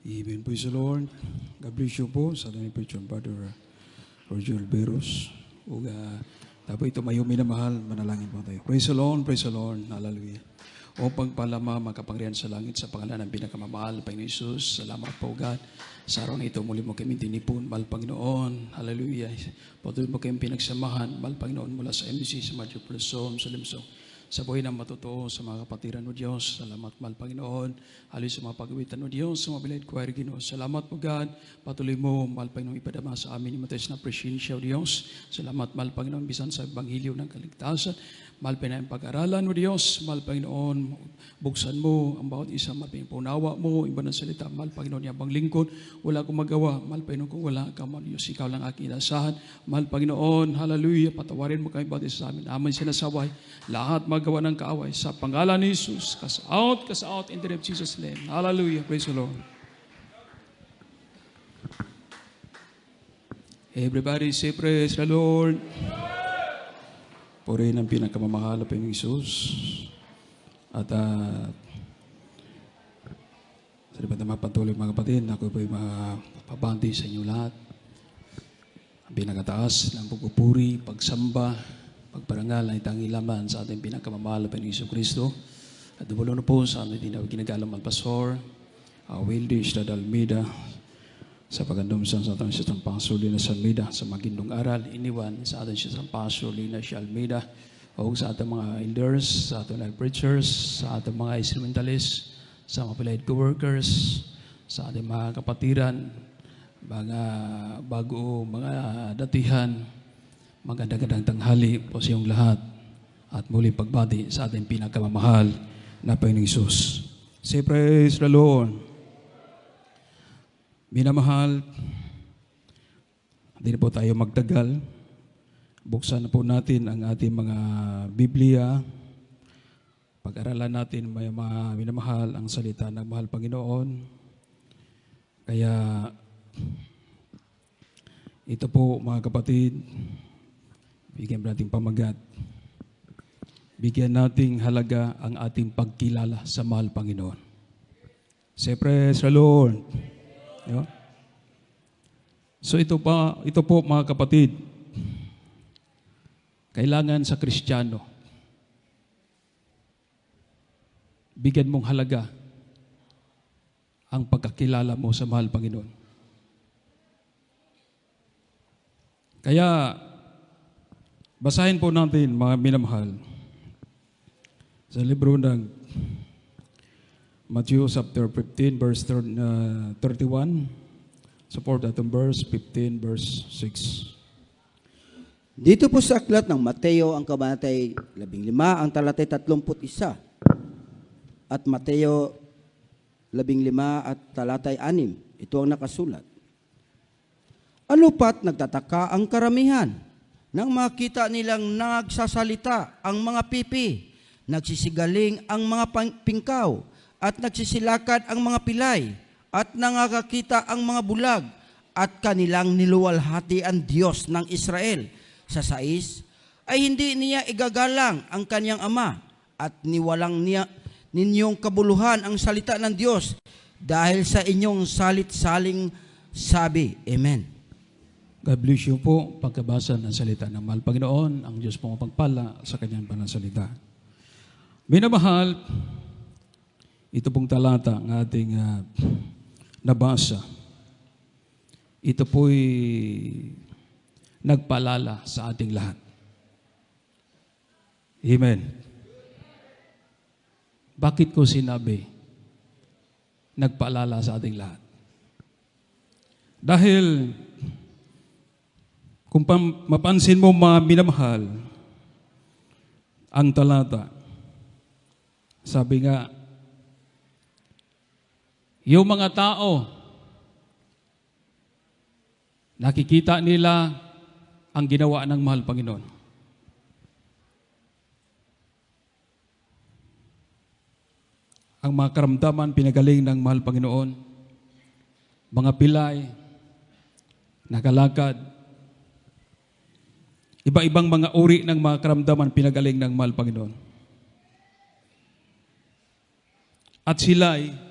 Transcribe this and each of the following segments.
Amen. Praise the Lord. God bless you po sa ating preacher, Brother Roger Alberos. O tapo ito mayo minamahal, manalangin po tayo. Praise the Lord, praise the Lord. Hallelujah. O pagpalama, makapangyarihan sa langit, sa pangalan ng pinakamamahal, Panginoon Jesus. Salamat po, God. Sa araw na ito, muli mo kami tinipon, mahal Panginoon. Hallelujah. Patuloy mo kami pinagsamahan, mahal Panginoon, mula sa MDC, sa Madrid Pulsom, sa Limsong. Sa buhay ng matutuo, sa mga kapatiran mo Diyos, salamat mahal Panginoon. Halos sa mga pagawitan mo Diyos, sa mga bilay at choir Ginoo. Salamat po God, patuloy mo mahal Panginoon ipadama sa amin ni Matis na presensya o Diyos. Salamat mahal Panginoon, bisan sa Ebanghelyo ng Kaligtasan. Mahal Panginoon pag-aralan mo Diyos, mahal Panginoon, buksan mo ang bawat isa, mahal Panginoon, paunawa mo, iba ng salita, mahal Panginoon, yabang lingkod, wala akong magawa, mahal Panginoon, kung wala ka, mahal Diyos, ikaw lang aking inasahan, mahal Panginoon, hallelujah, patawarin mo kami bawat isa sa amin, amin sinasaway, lahat magawa ng kaaway, sa pangalan ni Jesus, cast out, in the name of Jesus' name, hallelujah, praise the Lord. Everybody say praise the Lord. Purihin ang pinakamamahal pa ng Isus. At sa lipat na mapatuloy mga kapatid, ako po ay mapabanti sa inyo lahat. Ang pinakataas ng pagpupuri, pagsamba, pagparangal ay tangi laman sa ating pinakamamahal pa ng Isus Kristo. At dumulo na po sa ating ginagalang ang Pastor, Wildy Estrada Almeida, sa pagandom sa ating siyang Pastor Lina Almeida, sa magindong aral, iniwan sa ating siyang Pastor Lina Almeida, o sa ating mga elders, sa ating preachers, sa ating mga instrumentalists, sa mga applied co-workers, sa ating mga kapatiran, mga bago, mga datihan, magandang tanghali po sa iyong lahat, at muli pagbati sa ating pinakamamahal na Panginoong Hesus. Say praise the Lord. Minamahal, hindi na po tayo magtagal. Buksan na po natin ang ating mga Biblia. Pag-aralan natin may mga minamahal ang salita ng mahal Panginoon. Kaya ito po mga kapatid, bigyan natin pamagat. Bigyan nating halaga ang ating pagkilala sa mahal Panginoon. Say praise the Lord. So ito po mga kapatid, kailangan sa Kristiyano, bigyan mong halaga ang pagkakilala mo sa mahal Panginoon. Kaya, basahin po natin mga minamahal sa libro ng Matthew chapter 15 verse 31, support atong verse 15 verse 6. Dito po sa aklat ng Mateo ang kabanatay 15 ang talatay 31 at Mateo 15 at talatay 6. Ito ang nakasulat. Ano pat nagtataka ang karamihan nang makita nilang nagsasalita ang mga pipi, nagsisigaling ang mga pingkaw, at nagsisilakad ang mga pilay, at nangakakita ang mga bulag, at kanilang niluwalhati ang Diyos ng Israel. Sa 6, ay hindi niya igagalang ang kanyang ama, at niwalang niya ninyong kabuluhan ang salita ng Diyos, dahil sa inyong salit-saling sabi. Amen. God bless you po pagkabasa ng salita ng mahal Panginoon, ang Diyos po mapagpala sa kanyang panansalita. Minamahal, ito pong talata ang ating nabasa. Ito po'y nagpaalala sa ating lahat. Amen. Bakit ko sinabi nagpaalala sa ating lahat? Dahil kung mapansin mo mga minamahal, ang talata, sabi nga, yung mga tao, nakikita nila ang ginawa ng mahal Panginoon. Ang mga karamdaman pinagaling ng mahal Panginoon, mga pilay, nakalakad, iba-ibang mga uri ng mga karamdaman pinagaling ng mahal Panginoon. At sila'y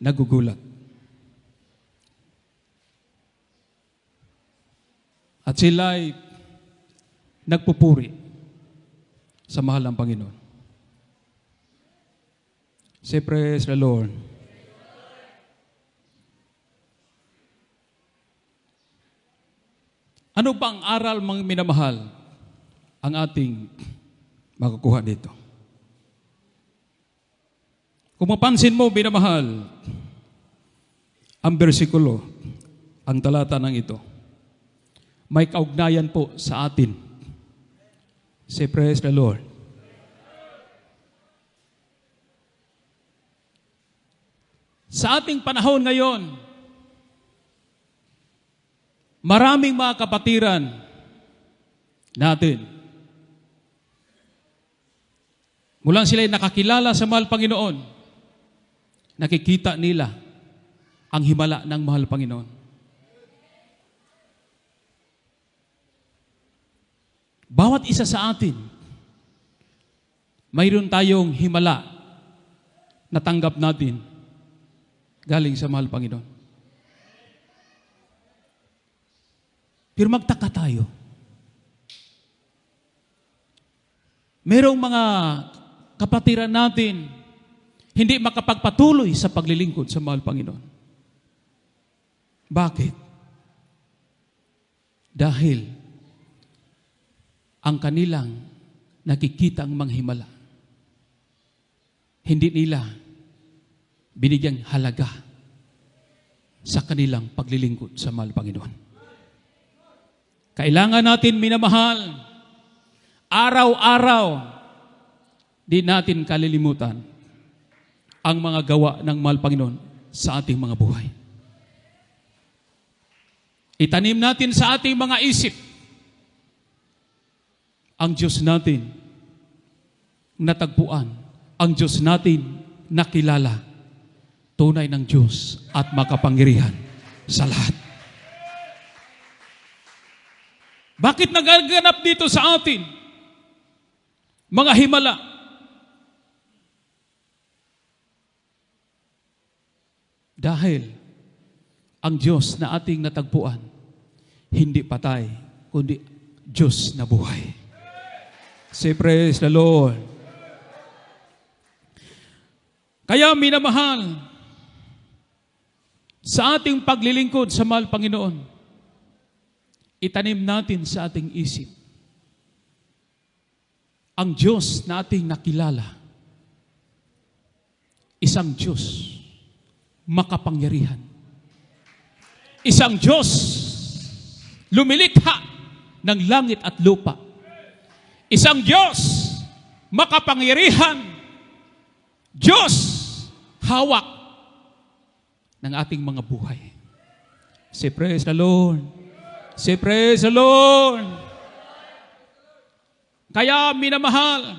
nagugulat. At sila'y nagpupuri sa mahal ng Panginoon. Say, praise the Lord. Ano ba ang aral, mga minamahal, ang ating makukuha dito? Kung mapansin mo, minamahal, ang bersikulo, ang talata ng ito, may kaugnayan po sa atin. Say, praise the Lord. Sa ating panahon ngayon, maraming mga kapatiran natin. Mulang sila'y nakakilala sa mahal Panginoon, nakikita nila ang himala ng mahal Panginoon. Bawat isa sa atin, mayroon tayong himala na tanggap natin galing sa mahal Panginoon. Pero magtaka tayo. Merong mga kapatiran natin hindi makapagpatuloy sa paglilingkod sa mahal Panginoon. Bakit? Dahil ang kanilang nakikitang manghimala, hindi nila binigyang halaga sa kanilang paglilingkod sa mahal Panginoon. Kailangan natin, minamahal, araw-araw, di natin kalilimutan ang mga gawa ng mahal Panginoon sa ating mga buhay. Itanim natin sa ating mga isip ang Diyos natin natagpuan, ang Diyos natin nakilala, tunay ng Diyos at makapangyarihan sa lahat. Bakit nagaganap dito sa atin mga himala? Dahil ang Diyos na ating natagpuan, hindi patay, kundi Diyos na buhay. Say, praise the Lord. Kaya, minamahal, sa ating paglilingkod sa mahal Panginoon, itanim natin sa ating isip ang Diyos na ating nakilala, isang Diyos makapangyarihan, isang Diyos lumilikha ng langit at lupa, isang Diyos makapangyarihan, Diyos hawak ng ating mga buhay. Say, praise the Lord. Say, praise the Lord. Kaya, minamahal,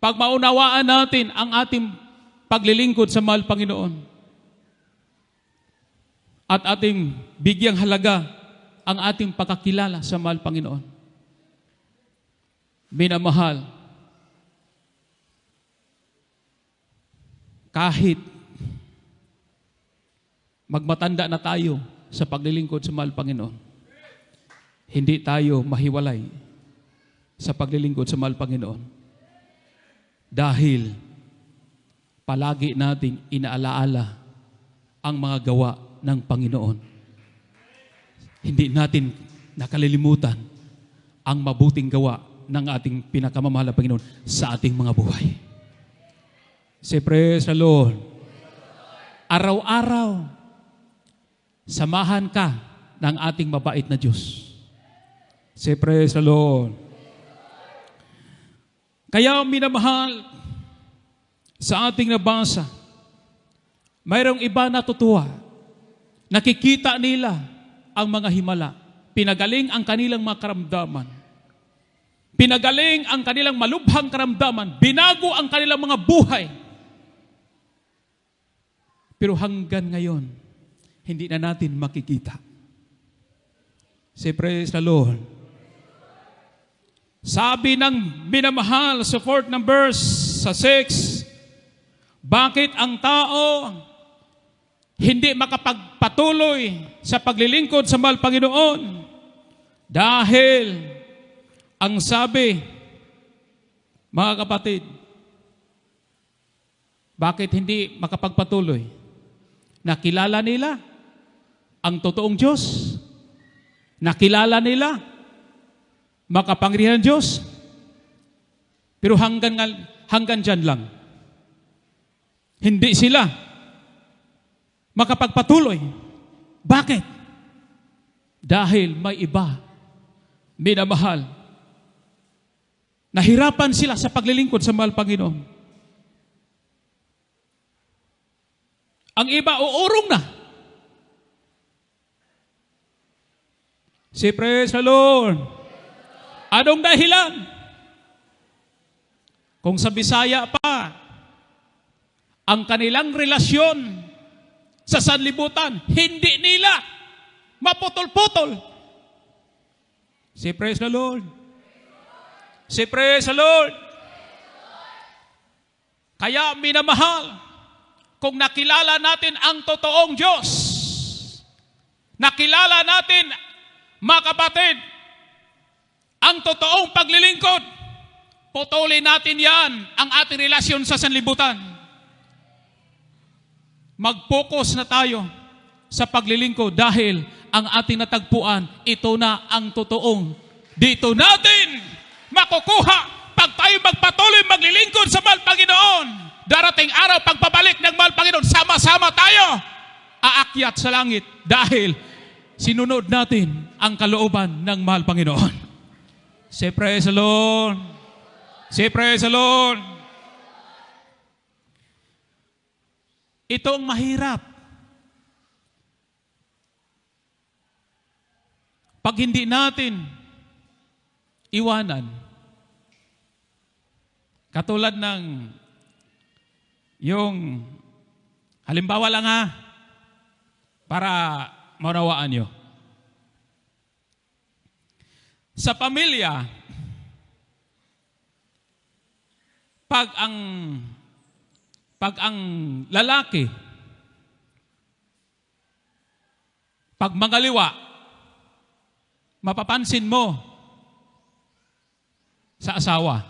pag maunawaan natin ang ating paglilingkod sa mahal Panginoon at ating bigyang halaga ang ating pagkakilala sa mahal Panginoon, minamahal, kahit magmatanda na tayo sa paglilingkod sa mahal Panginoon, hindi tayo mahiwalay sa paglilingkod sa mahal Panginoon. Dahil palagi nating inaalaala ang mga gawa ng Panginoon. Hindi natin nakalilimutan ang mabuting gawa ng ating pinakamamahal na Panginoon sa ating mga buhay. Say, praise the Lord. Araw-araw, samahan ka ng ating mabait na Diyos. Say, praise the Lord. Kaya, minamahal, sa ating nabasa, mayroong iba natutuwa. Nakikita nila ang mga himala. Pinagaling ang kanilang mga karamdaman. Pinagaling ang kanilang malubhang karamdaman. Binago ang kanilang mga buhay. Pero hanggang ngayon, hindi na natin makikita. Say, praise the Lord. Sabi ng minamahal sa 4th na verse, sa 6, Bakit ang tao hindi makapagpatuloy sa paglilingkod sa mahal Panginoon? Dahil ang sabi, mga kapatid, bakit hindi makapagpatuloy? Nakilala nila ang totoong Diyos. Nakilala nila makapangyarihan Diyos. Pero hanggang dyan lang. Hindi sila makapagpatuloy. Bakit? Dahil may iba, minamahal. Nahirapan sila sa paglilingkod sa mahal Panginoon. Ang iba uurong na. Praise the Lord. Anong dahilan? Kung sa Bisaya pa, ang kanilang relasyon sa sanlibutan, hindi nila maputol-putol. Praise the Lord. Praise the Lord. Kaya minamahal, kung nakilala natin ang totoong Diyos, nakilala natin, mga kapatid, ang totoong paglilingkod, putulin natin yan, ang ating relasyon sa sanlibutan. Mag-focus na tayo sa paglilingkod dahil ang ating natagpuan, ito na ang totoong. Dito natin makukuha pag tayo magpatuloy maglilingkod sa mahal Panginoon. Darating araw, pagpabalik ng mahal Panginoon, sama-sama tayo aakyat sa langit dahil sinunod natin ang kalooban ng mahal Panginoon. Say praise the Lord. Say praise the Lord. Ito ang mahirap. Pag hindi natin iwanan, katulad ng yung halimbawa lang para maunawaan nyo. Sa pamilya, pag ang lalaki, pag mangaliwa, mapapansin mo sa asawa,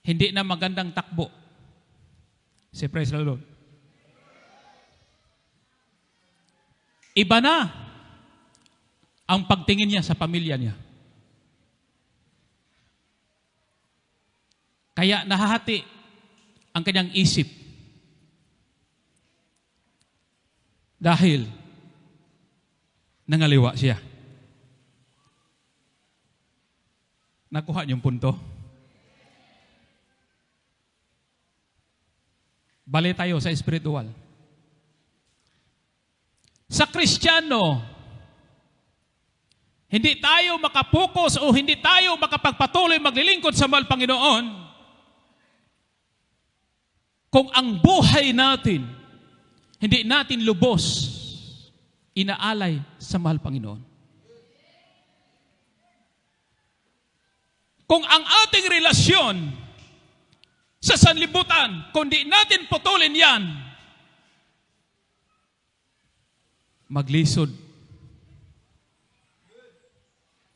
hindi na magandang takbo. Say praise the Lord. Iba na ang pagtingin niya sa pamilya niya. Kaya nahahati ang kanyang isip. Dahil nangaliwa siya. Nakuha niyong punto? Bali tayo sa spiritual. Sa Kristiyano, hindi tayo makapokus o hindi tayo makapagpatuloy maglilingkod sa mahal Panginoon kung ang buhay natin hindi natin lubos inaalay sa mahal Panginoon. Kung ang ating relasyon sa sanlibutan, kung di natin putulin yan, maglisod.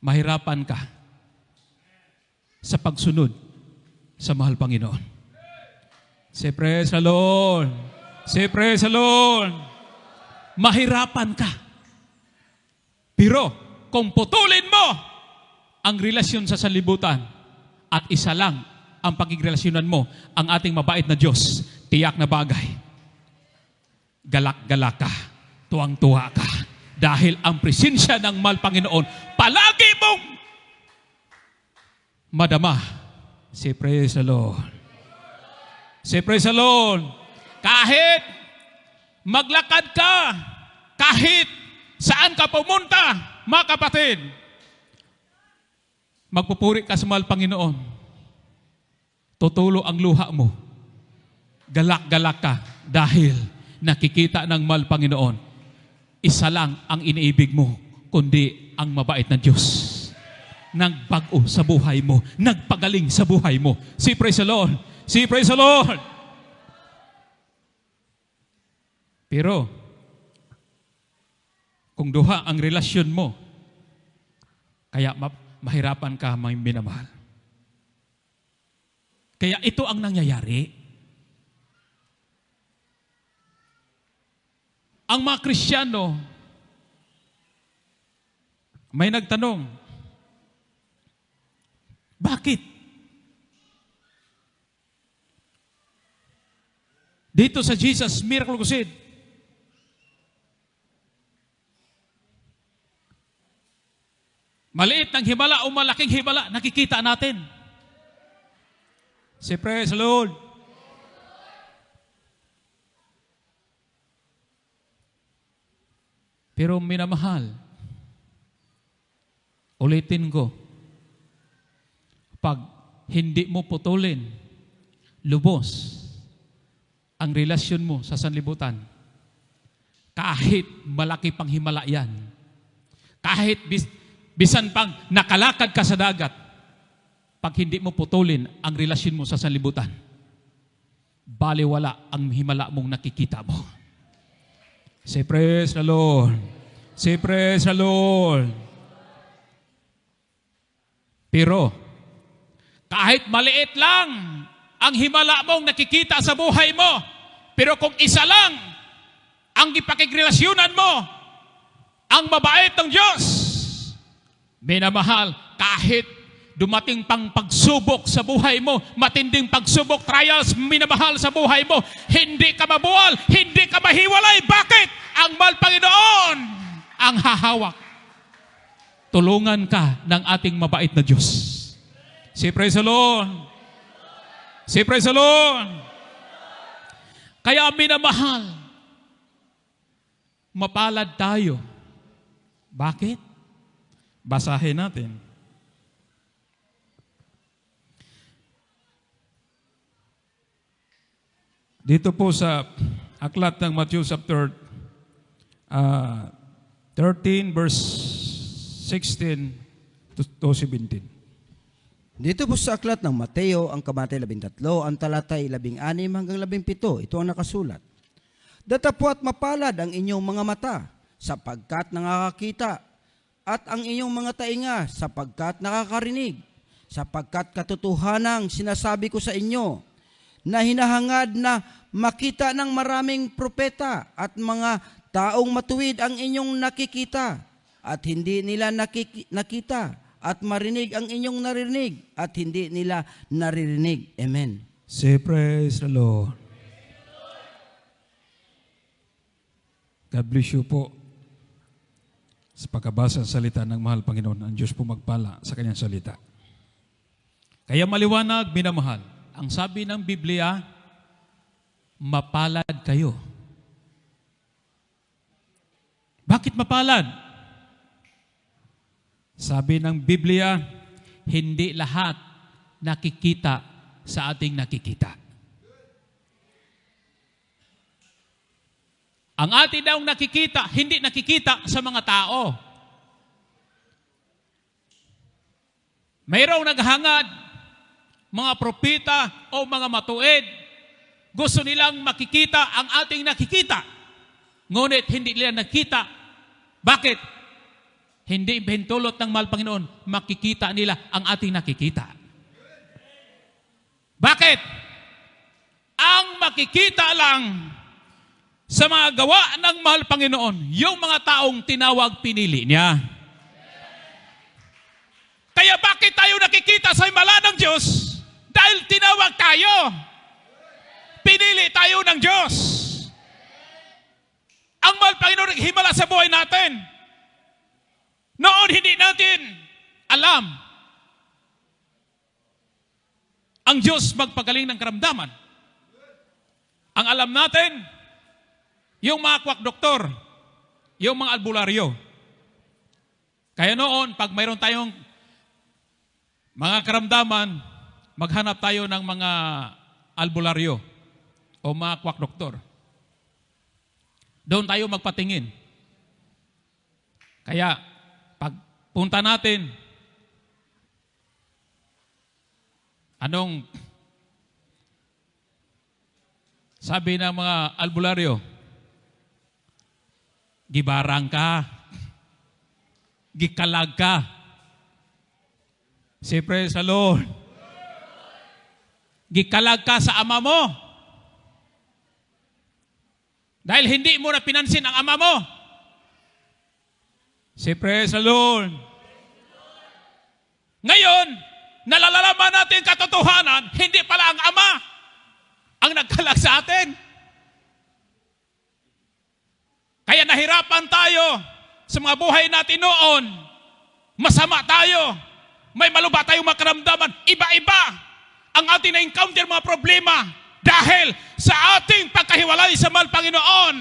Mahirapan ka sa pagsunod sa mahal Panginoon. Say praise the Lord. Say praise the Lord. Mahirapan ka. Pero kung putulin mo ang relasyon sa sanlibutan at isa lang ang pagigrelasyonan mo, ang ating mabait na Diyos, tiyak na bagay. Galak-galak ka, tuwang-tuwa ka. Dahil ang presensya ng mahal Panginoon, palagi mong madama. Say praise the Lord. Say praise the Lord. Kahit maglakad ka, kahit saan ka pumunta, mga kapatid, magpupuri ka sa mahal Panginoon. Tutulo ang luha mo. Galak-galak ka dahil nakikita ng mahal Panginoon. Isa lang ang iniibig mo, kundi ang mabait na Diyos. Nagbago sa buhay mo, nagpagaling sa buhay mo. Say praise the Lord. See, praise the Lord. Pero, kung duha ang relasyon mo, kaya mahirapan ka may minamahal. Kaya ito ang nangyayari. Ang mga Kristiyano, may nagtanong, bakit? Dito sa Jesus Miracle Crusade, maliit ng himala o malaking himala, nakikita natin. Say, praise the Lord. Pero minamahal, ulitin ko, pag hindi mo putulin, lubos ang relasyon mo sa sanlibutan, kahit malaki pang himala yan, kahit bisan pang nakalakad ka sa dagat, pag hindi mo putulin ang relasyon mo sa sanlibutan, baliwala ang himala mong nakikita mo. Say, praise the Lord. Say, praise the Lord. Pero, kahit maliit lang ang himala mong nakikita sa buhay mo, pero kung isa lang ang ipakikrelasyonan mo, ang mabait ng Diyos, minamahal, kahit dumating pang pagsubok sa buhay mo, matinding pagsubok, trials, minamahal sa buhay mo, hindi ka mabuwal, hindi ka mahiwalay. Bakit? Ang mahal Panginoon ang hahawak. Tulungan ka ng ating mabait na Diyos. Say, praise the Lord. Say, praise the Lord. Kaya minamahal, mapalad tayo. Bakit? Basahin natin. Dito po sa aklat ng Matthew chapter 13 verse 16 to 17. Dito po sa aklat ng Mateo, ang kabanata 13, ang talatay 16 hanggang 17, ito ang nakasulat. Datapwat mapalad ang inyong mga mata, sapagkat nakakakita, at ang inyong mga tainga, sapagkat nakakarinig, sapagkat katotohanang sinasabi ko sa inyo, na hinahangad na makita ng maraming propeta at mga taong matuwid ang inyong nakikita, at hindi nila nakita, at marinig ang inyong naririnig, at hindi nila naririnig. Amen. Say, praise the Lord. God bless you po sa pagkabasa sa salita ng mahal Panginoon. Ang Diyos po magpala sa kanyang salita. Kaya maliwanag, minamahal, ang sabi ng Biblia, mapalad kayo. Bakit mapalad? Sabi ng Biblia, hindi lahat nakikita sa ating nakikita. Ang ating daw nakikita, hindi nakikita sa mga tao. Mayroong naghangad, mga propeta o mga matuwid, gusto nilang makikita ang ating nakikita. Ngunit hindi nila nakita. Bakit? Hindi bintulot ng mahal Panginoon, makikita nila ang ating nakikita. Bakit? Ang makikita lang sa mga gawa ng mahal Panginoon, yung mga taong tinawag, pinili niya. Kaya bakit tayo nakikita sa himala ng Diyos? Dahil tinawag tayo. Pinili tayo ng Diyos. Ang mahal Panginoon naghimala sa buhay natin. Noon hindi natin alam ang Diyos magpagaling ng karamdaman. Ang alam natin, yung mga kwak doktor, yung mga albularyo. Kaya noon, pag mayroon tayong mga karamdaman, maghanap tayo ng mga albularyo o mga kwak doktor. Doon tayo magpatingin. Kaya, pag punta natin, Sabi ng mga albularyo, gibarang ka, gikalag ka. Siyempre sa Lord, gikalag ka sa ama mo. Dahil hindi mo na pinansin ang ama mo. Siyempre sa Lord. Ngayon, nalalalaman natin katotohanan, hindi pala ang ama ang nagkalag sa atin. Kaya nahirapan tayo sa mga buhay natin noon. Masama tayo. May maluba tayong makaramdaman. Iba-iba ang ating na-encounter mga problema dahil sa ating pagkahiwalay sa mahal Panginoon.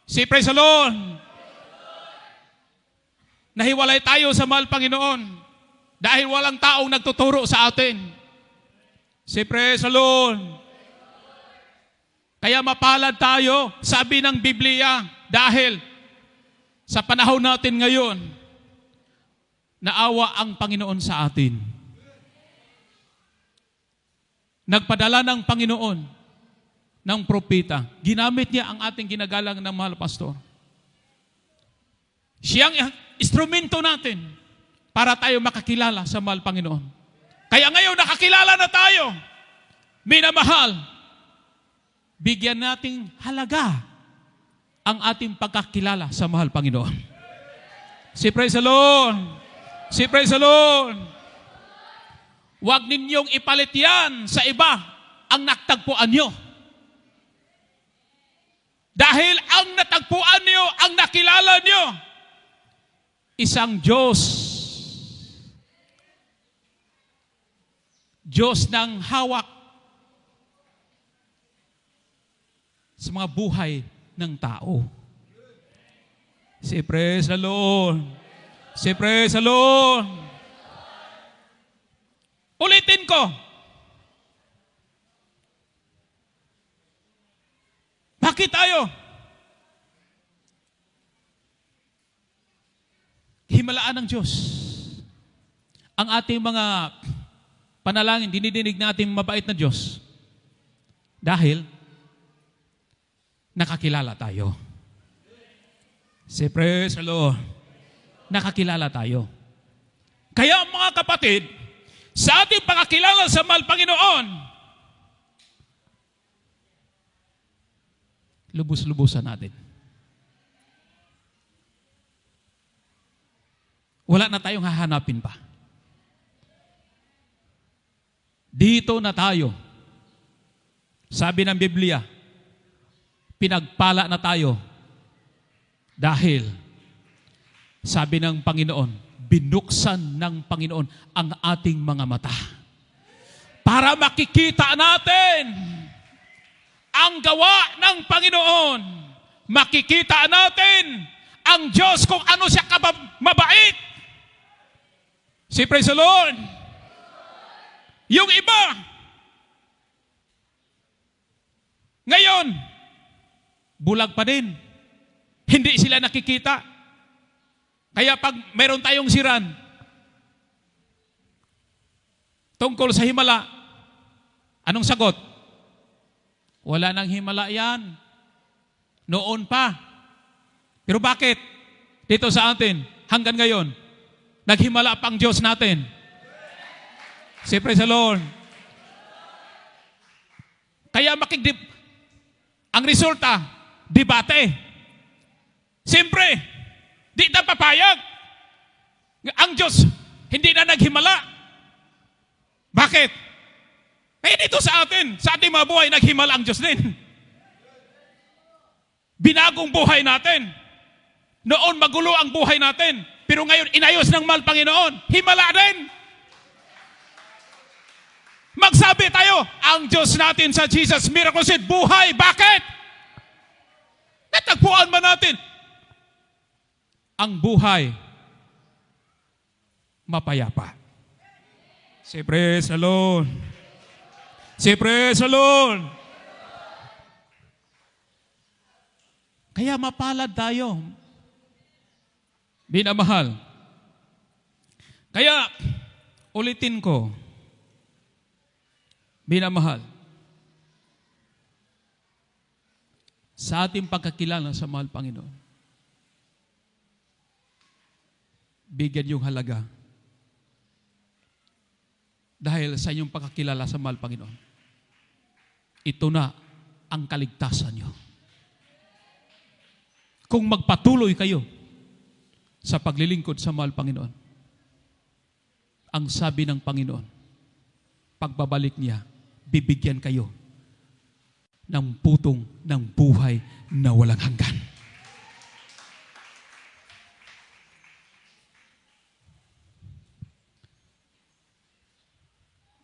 Si praise the Lord. Nahiwalay tayo sa mahal Panginoon dahil walang taong nagtuturo sa atin. Si praise the Lord. Kaya mapalad tayo, sabi ng Biblia, dahil sa panahon natin ngayon, naawa ang Panginoon sa atin. Nagpadala ng Panginoon ng propeta. Ginamit niya ang ating ginagalang ng mahal pastor. Siyang instrumento natin para tayo makakilala sa mahal Panginoon. Kaya ngayon nakakilala na tayo. Minamahal, bigyan nating halaga ang ating pagkakilala sa mahal Panginoon. Si praise the Lord. Si praise the Lord. Huwag ninyong ipalit yan sa iba ang natagpuan nyo. Dahil ang natagpuan nyo, ang nakilala nyo, isang Diyos. Diyos ng hawak sa mga buhay ng tao. Si praise the Lord. Si praise the Lord. Ulitin ko. Bakit tayo? Himalaan ng Diyos. Ang ating mga panalangin, dinidinig natin mabait na Diyos. Dahil nakakilala tayo. Si praise the Lord. Nakakilala tayo. Kaya mga kapatid, sa ating pagkakilala sa mahal Panginoon, lubos-lubusan natin. Wala na tayong hahanapin pa. Dito na tayo. Sabi ng Biblia, pinagpala na tayo dahil sabi ng Panginoon, binuksan ng Panginoon ang ating mga mata para makikita natin ang gawa ng Panginoon. Makikita natin ang Diyos kung ano siya mabait. Si praise the Lord. Yung iba, ngayon, bulag pa din. Hindi sila nakikita. Kaya pag meron tayong siran tungkol sa himala, anong sagot? Wala nang himala yan. Noon pa. Pero bakit? Dito sa atin, hanggang ngayon, naghimala pang Diyos natin. Si praise the Lord. Kaya ang resulta, debate. Siyempre, di na papayag. Ang Diyos, hindi na naghimala. Bakit? Eh dito sa ating mga buhay, naghimala ang Diyos din. Binagong buhay natin. Noon magulo ang buhay natin. Pero ngayon, inayos ng mahal Panginoon. Himala din. Magsabi tayo, ang Diyos natin sa Jesus Miracle Seed, buhay. Bakit? Natagpuan ba natin? Ang buhay, mapayapa. Si praise the Lord. Si praise the Lord. Kaya mapalad tayo. Minamahal. Kaya, ulitin ko, minamahal. sa ating pagkakilala sa mahal Panginoon, bigyan yung halaga dahil sa inyong pagkakilala sa mahal Panginoon. Ito na ang kaligtasan nyo. Kung magpatuloy kayo sa paglilingkod sa mahal Panginoon, ang sabi ng Panginoon, pagbabalik niya, bibigyan kayo ng putong ng buhay na walang hanggan.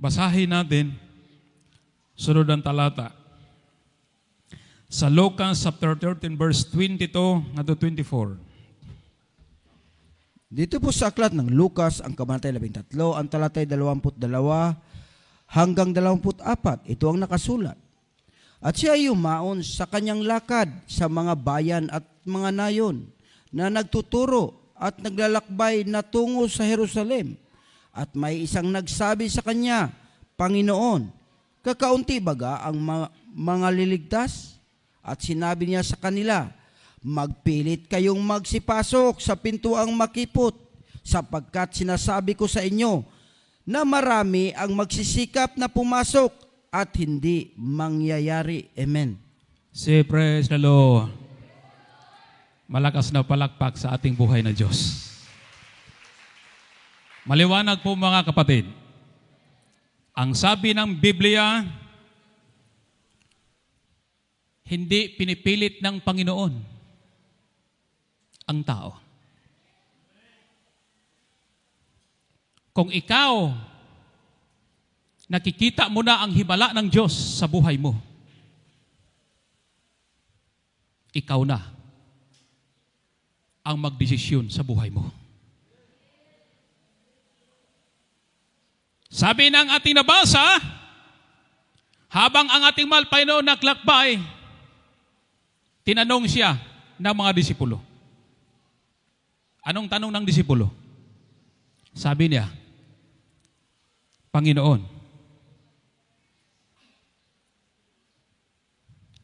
Basahin natin sunod ang talata. Sa Lucas chapter 13 verse 22 to 24. Dito po sa aklat ng Lucas, ang kabanatay 13, ang talatay 22 hanggang 24. Ito ang nakasulat. At siya ay yumaon sa kanyang lakad sa mga bayan at mga nayon na nagtuturo at naglalakbay na tungo sa Jerusalem. At may isang nagsabi sa kanya, Panginoon, kakaunti baga ang mga liligtas? At sinabi niya sa kanila, magpilit kayong magsipasok sa pintuang makipot, sapagkat sinasabi ko sa inyo na marami ang magsisikap na pumasok at hindi mangyayari. Amen. Say praise the Lord. Malakas na palakpak sa ating buhay na Diyos. Maliwanag po mga kapatid. Ang sabi ng Biblia, hindi pinipilit ng Panginoon ang tao. Kung ikaw, nakikita mo na ang himala ng Diyos sa buhay mo, ikaw na ang magdesisyon sa buhay mo. Sabi ng ating nabasa, habang ang ating mahal Panginoon naglakbay, tinanong siya ng mga disipulo. Anong tanong ng disipulo? Sabi niya, Panginoon,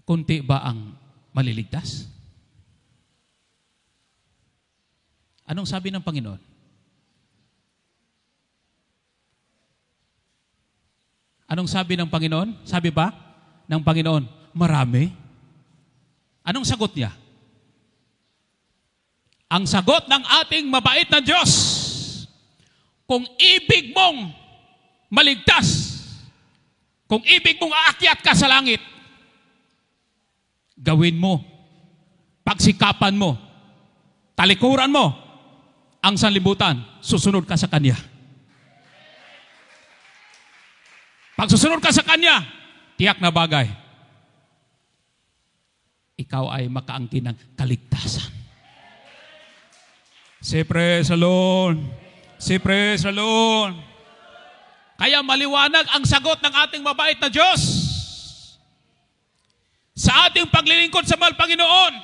kunti ba ang maliligtas? Anong sabi ng Panginoon? Anong sabi ng Panginoon? Sabi ba ng Panginoon, marami? Anong sagot niya? Ang sagot ng ating mabait na Diyos, kung ibig mong maligtas, kung ibig mong aakyat ka sa langit, gawin mo, pagsikapan mo, talikuran mo ang sanlibutan, susunod ka sa Kanya. Pag susunod ka sa Kanya, tiyak na bagay, ikaw ay makaangkin ng kaligtasan. Say praise the Lord. Say praise the Lord. Kaya maliwanag ang sagot ng ating mabait na Diyos sa ating paglilingkod sa mahal Panginoon.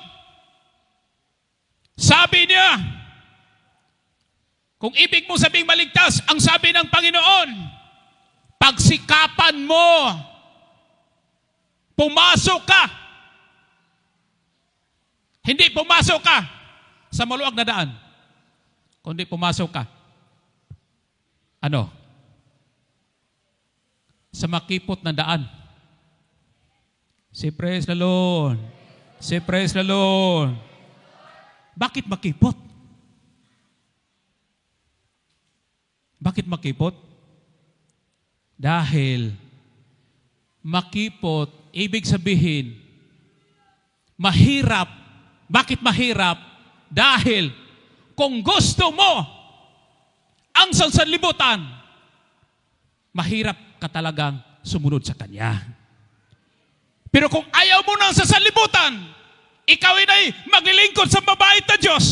Sabi niya, kung ibig mo sabing maligtas, ang sabi ng Panginoon, pagsikapan mo, pumasok ka. Hindi pumasok ka sa maluwag na daan, kundi pumasok ka. Ano? Sa makipot na daan. Say praise the Lord. Say praise the Lord. Bakit makipot? Bakit makipot? Dahil makipot, ibig sabihin, mahirap. Bakit mahirap? Dahil kung gusto mo ang sanlibutan, mahirap ka talagang sumunod sa Kanya. Pero kung ayaw mo ng sanlibutan, ikaw ay maglilingkod sa mabait na Diyos,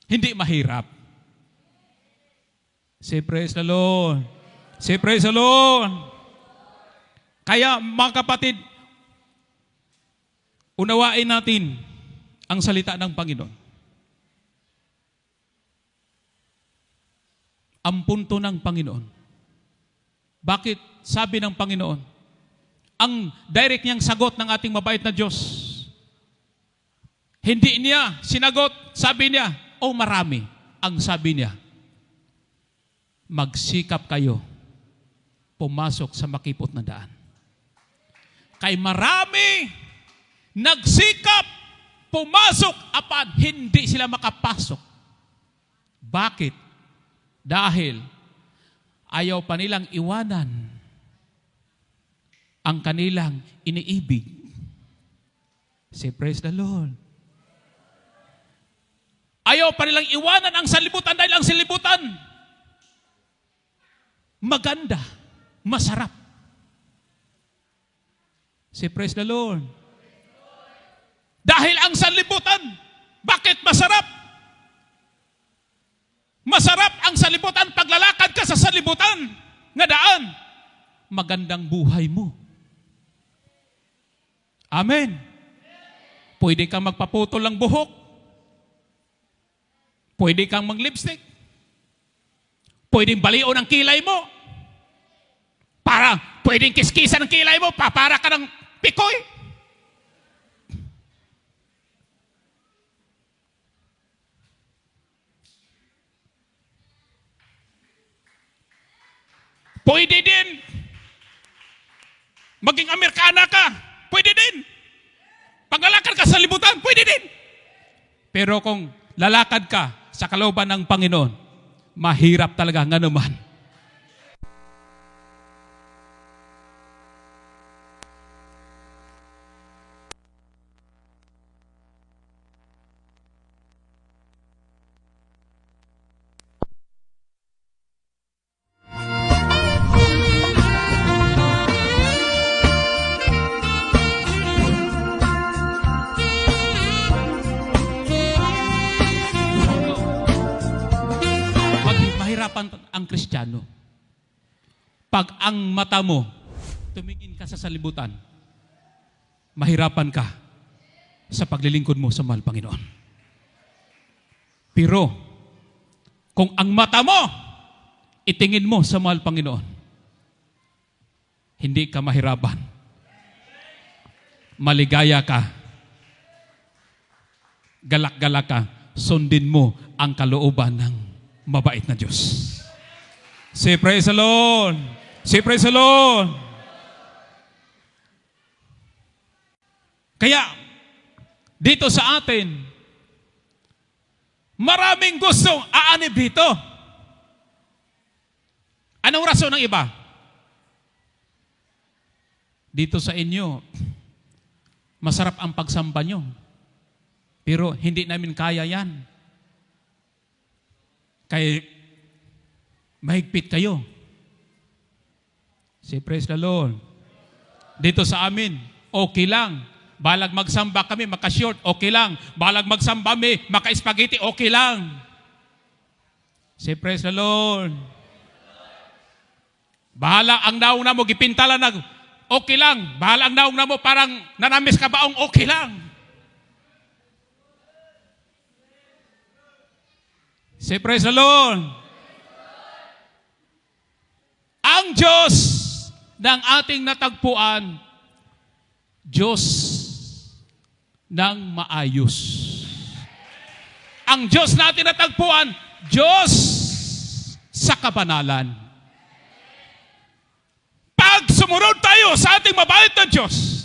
hindi mahirap. Say praise the Lord. Say praise the Lord. Kaya mga kapatid, unawain natin ang salita ng Panginoon. Ang punto ng Panginoon. Bakit sabi ng Panginoon, ang direct niyang sagot ng ating mabait na Diyos. Hindi niya sinagot, sabi niya, "Oh, marami." Ang sabi niya, "Magsikap kayo, pumasok sa makipot na daan." Kay marami nagsikap, pumasok, apan hindi sila makapasok. Bakit? Dahil ayaw pa nilang iwanan ang kanilang iniibig. Say, praise the Lord. Ayaw pa nilang iwanan ang sanlibutan dahil ang sanlibutan maganda, masarap. Say, praise the Lord. Dahil ang sanlibutan, bakit masarap? Masarap ang sanlibutan, paglalakad ka sa sanlibutan nga daan, magandang buhay mo. Amen. Pwede kang magpaputol ng buhok. Pwede kang mag-lipstick. Pwedeng balion ang kilay mo. Pwedeng kiskisan ang kilay mo, para ka ng pikoy. Pwede din maging Amerikana ka. Pwede din. Paglalakad ka sa libutan, pwede din. Pero kung lalakad ka sa kalooban ng Panginoon, mahirap talaga nga naman. Mahirapan ang Kristiyano. Pag ang mata mo, tumingin ka sa salibutan, mahirapan ka sa paglilingkod mo sa mahal Panginoon. Pero, kung ang mata mo, itingin mo sa mahal Panginoon, hindi ka mahirapan. Maligaya ka. Galak-galak ka. Sundin mo ang kalooban ng mabait na Diyos. Say praise the Lord. Say praise the Lord. Kaya, dito sa atin, maraming gustong aanib dito. Anong rason ng iba? Dito sa inyo, masarap ang pagsamba nyo. Pero hindi namin kaya yan. Kaya mahigpit kayo. Say praise the Lord. Dito sa amin, okay lang. Balag magsamba kami, maka-short, okay lang. Balag magsamba kami, maka-spaghetti, okay lang. Say praise the Lord. Bahala ang naong na mo, gipintala na, okay lang. Bahala ang naong na mo, parang nanamis ka baong, okay lang. Say praise the Lord. Ang Diyos ng ating natagpuan, Diyos ng maayos. Ang Diyos natin natagpuan, Diyos sa kabanalan. Pag sumunod tayo sa ating mabait na Diyos,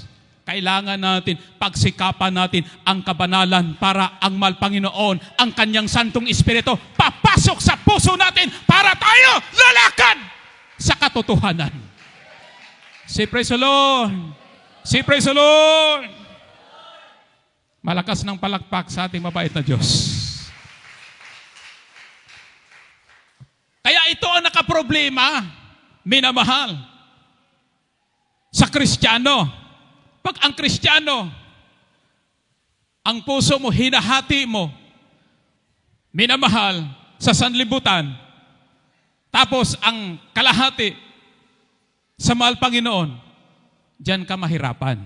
kailangan natin, pagsikapan natin ang kabanalan para ang mahal Panginoon, ang kanyang Santong Espiritu, papasok sa puso natin para tayo lalakad sa katotohanan. Say praise the Lord. Say praise the Lord. Malakas ng palakpak sa ating mabait na Diyos. Kaya ito ang nakaproblema, minamahal, sa Kristiyano. Pag ang Kristiyano, ang puso mo, hinahati mo, minamahal sa sanlibutan, tapos ang kalahati sa mahal Panginoon, diyan ka mahirapan.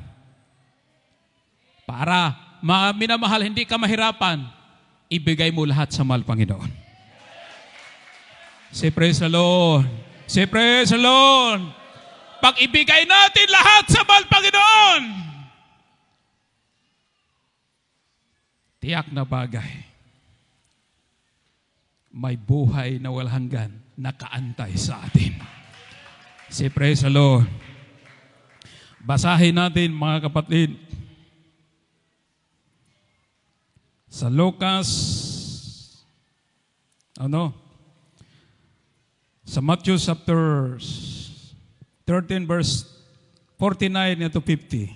Para minamahal, hindi ka mahirapan, ibigay mo lahat sa mahal Panginoon. Say praise the Lord. Say praise the Lord. Kapag ibigay natin lahat sa mahal Panginoon, tiyak na bagay, may buhay na walang hanggan nakaantay sa atin. Say praise the Lord. Basahin natin mga kapatid sa Lucas, sa Matthew chapter 13 verse 49 to 50.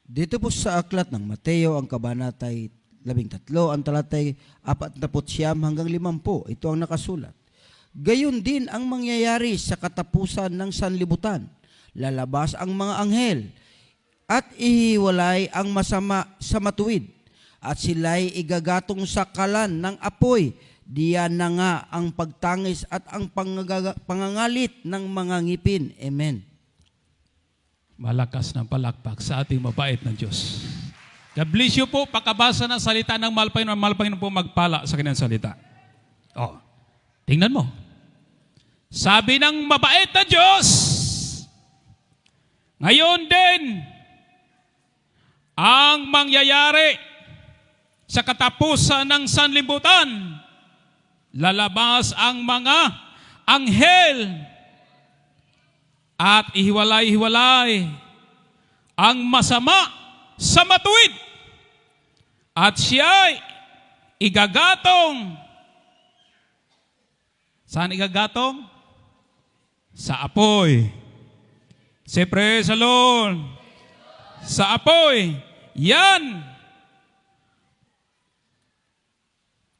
Dito po sa aklat ng Mateo, ang kabanatay 13, ang talatay 49 hanggang 50. Ito ang nakasulat. Gayon din ang mangyayari sa katapusan ng sanlibutan. Lalabas ang mga anghel at ihiwalay ang masama sa matuwid, at sila'y igagatong sa kalan ng apoy. Diyan na nga ang pagtangis at ang pangangalit ng mga ngipin. Amen. Malakas ng palakpak sa ating mabait na Diyos. God bless you po. Pagkabasa ng salita ng mahal Panginoon po magpala sa kanyang salita. Tingnan mo. Sabi ng mabait na Diyos, ngayon din, ang mangyayari sa katapusan ng sanlibutan, lalabas ang mga anghel at ihiwalay-hiwalay ang masama sa matuwid, at siya'y igagatong. Saan igagatong? Sa apoy. Say praise the Lord. Sa apoy. Yan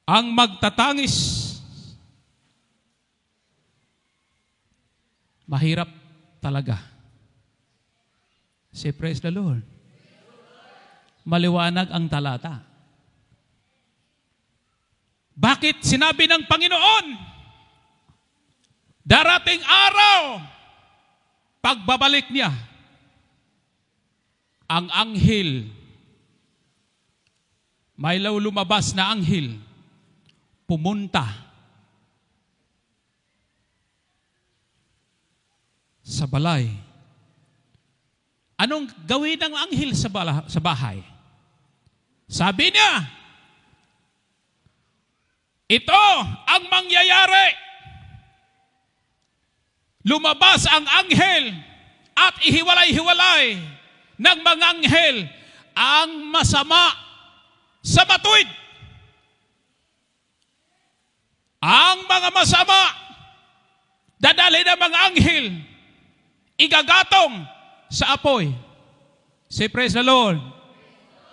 ang magtatangis. Mahirap talaga. Say praise the Lord. Maliwanag ang talata. Bakit sinabi ng Panginoon, darating araw, pagbabalik niya, ang anghel, may lumabas na anghel, pumunta sa balay. Anong gawin ng anghel sa bahay? Sabi niya, ito ang mangyayari. Lumabas ang anghel at ihiwalay-hiwalay ng mga anghel ang masama sa matuwid. Ang mga masama, dadali ng mga anghel, igagatong sa apoy. Say praise the Lord.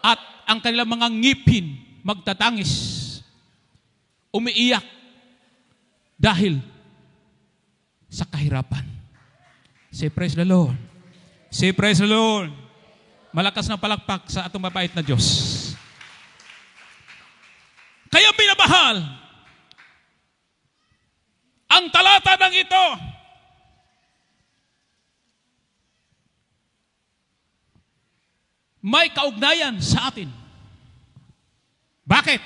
At ang kanilang mga ngipin magtatangis, umiiyak dahil sa kahirapan. Say praise the Lord. Say praise the Lord. Malakas ng palakpak sa atong mabait na Diyos. Kaya minamahal, ang talata ng ito, may kaugnayan sa atin. Bakit?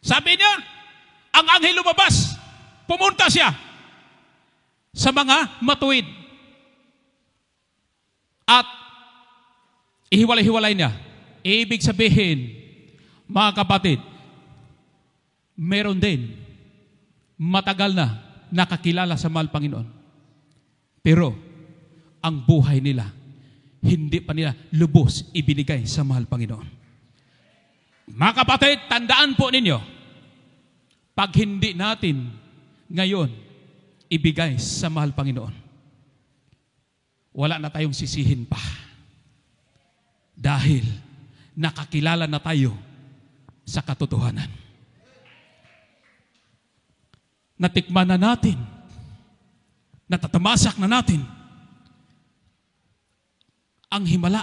Sabi niya, ang anghel lumabas, pumunta siya sa mga matuwid. At ihiwalay-hiwalay niya. Ibig sabihin, mga kapatid, meron din matagal na nakakilala sa mahal Panginoon. Pero ang buhay nila, hindi pa nila lubos ibinigay sa mahal Panginoon. Mga kapatid, tandaan po ninyo, pag hindi natin ngayon ibigay sa mahal Panginoon, wala na tayong sisihin pa. Dahil nakakilala na tayo sa katotohanan. Natikman na natin, natatamasak na natin ang himala,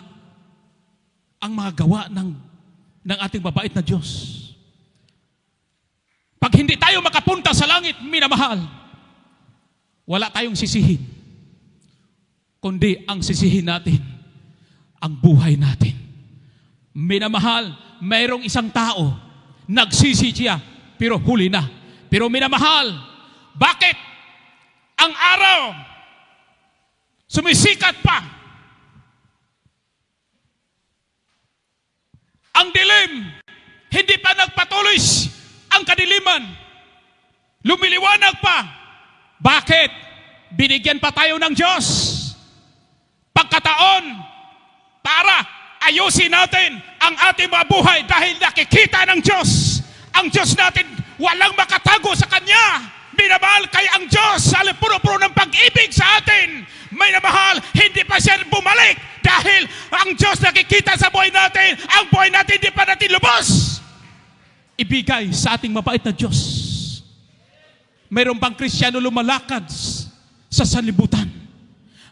ang mga gawa ng ating mabait na Diyos. Pag hindi tayo makapunta sa langit, minamahal, wala tayong sisihin. Kundi ang sisihin natin, ang buhay natin. Minamahal, mayroong isang tao, nagsisi siya, pero huli na. Pero minamahal, bakit? Ang araw Sumisikat pa. Ang dilim, hindi pa nagpatuloy ang kadiliman. Lumiliwanag pa. Bakit? Binigyan pa tayo ng Diyos pagkataon para ayusin natin ang ating mga buhay dahil nakikita ng Diyos. Ang Diyos natin walang makatago sa Kanya. Minamahal kaya ang Diyos, puro-puro ng pag-ibig sa atin. May namahal, hindi pa siya bumalik dahil ang Diyos nakikita sa buhay natin. Ang buhay natin hindi pa natin lubos ibigay sa ating mabait na Diyos. Mayroon bang Kristiyano lumalakad sa sanlibutan?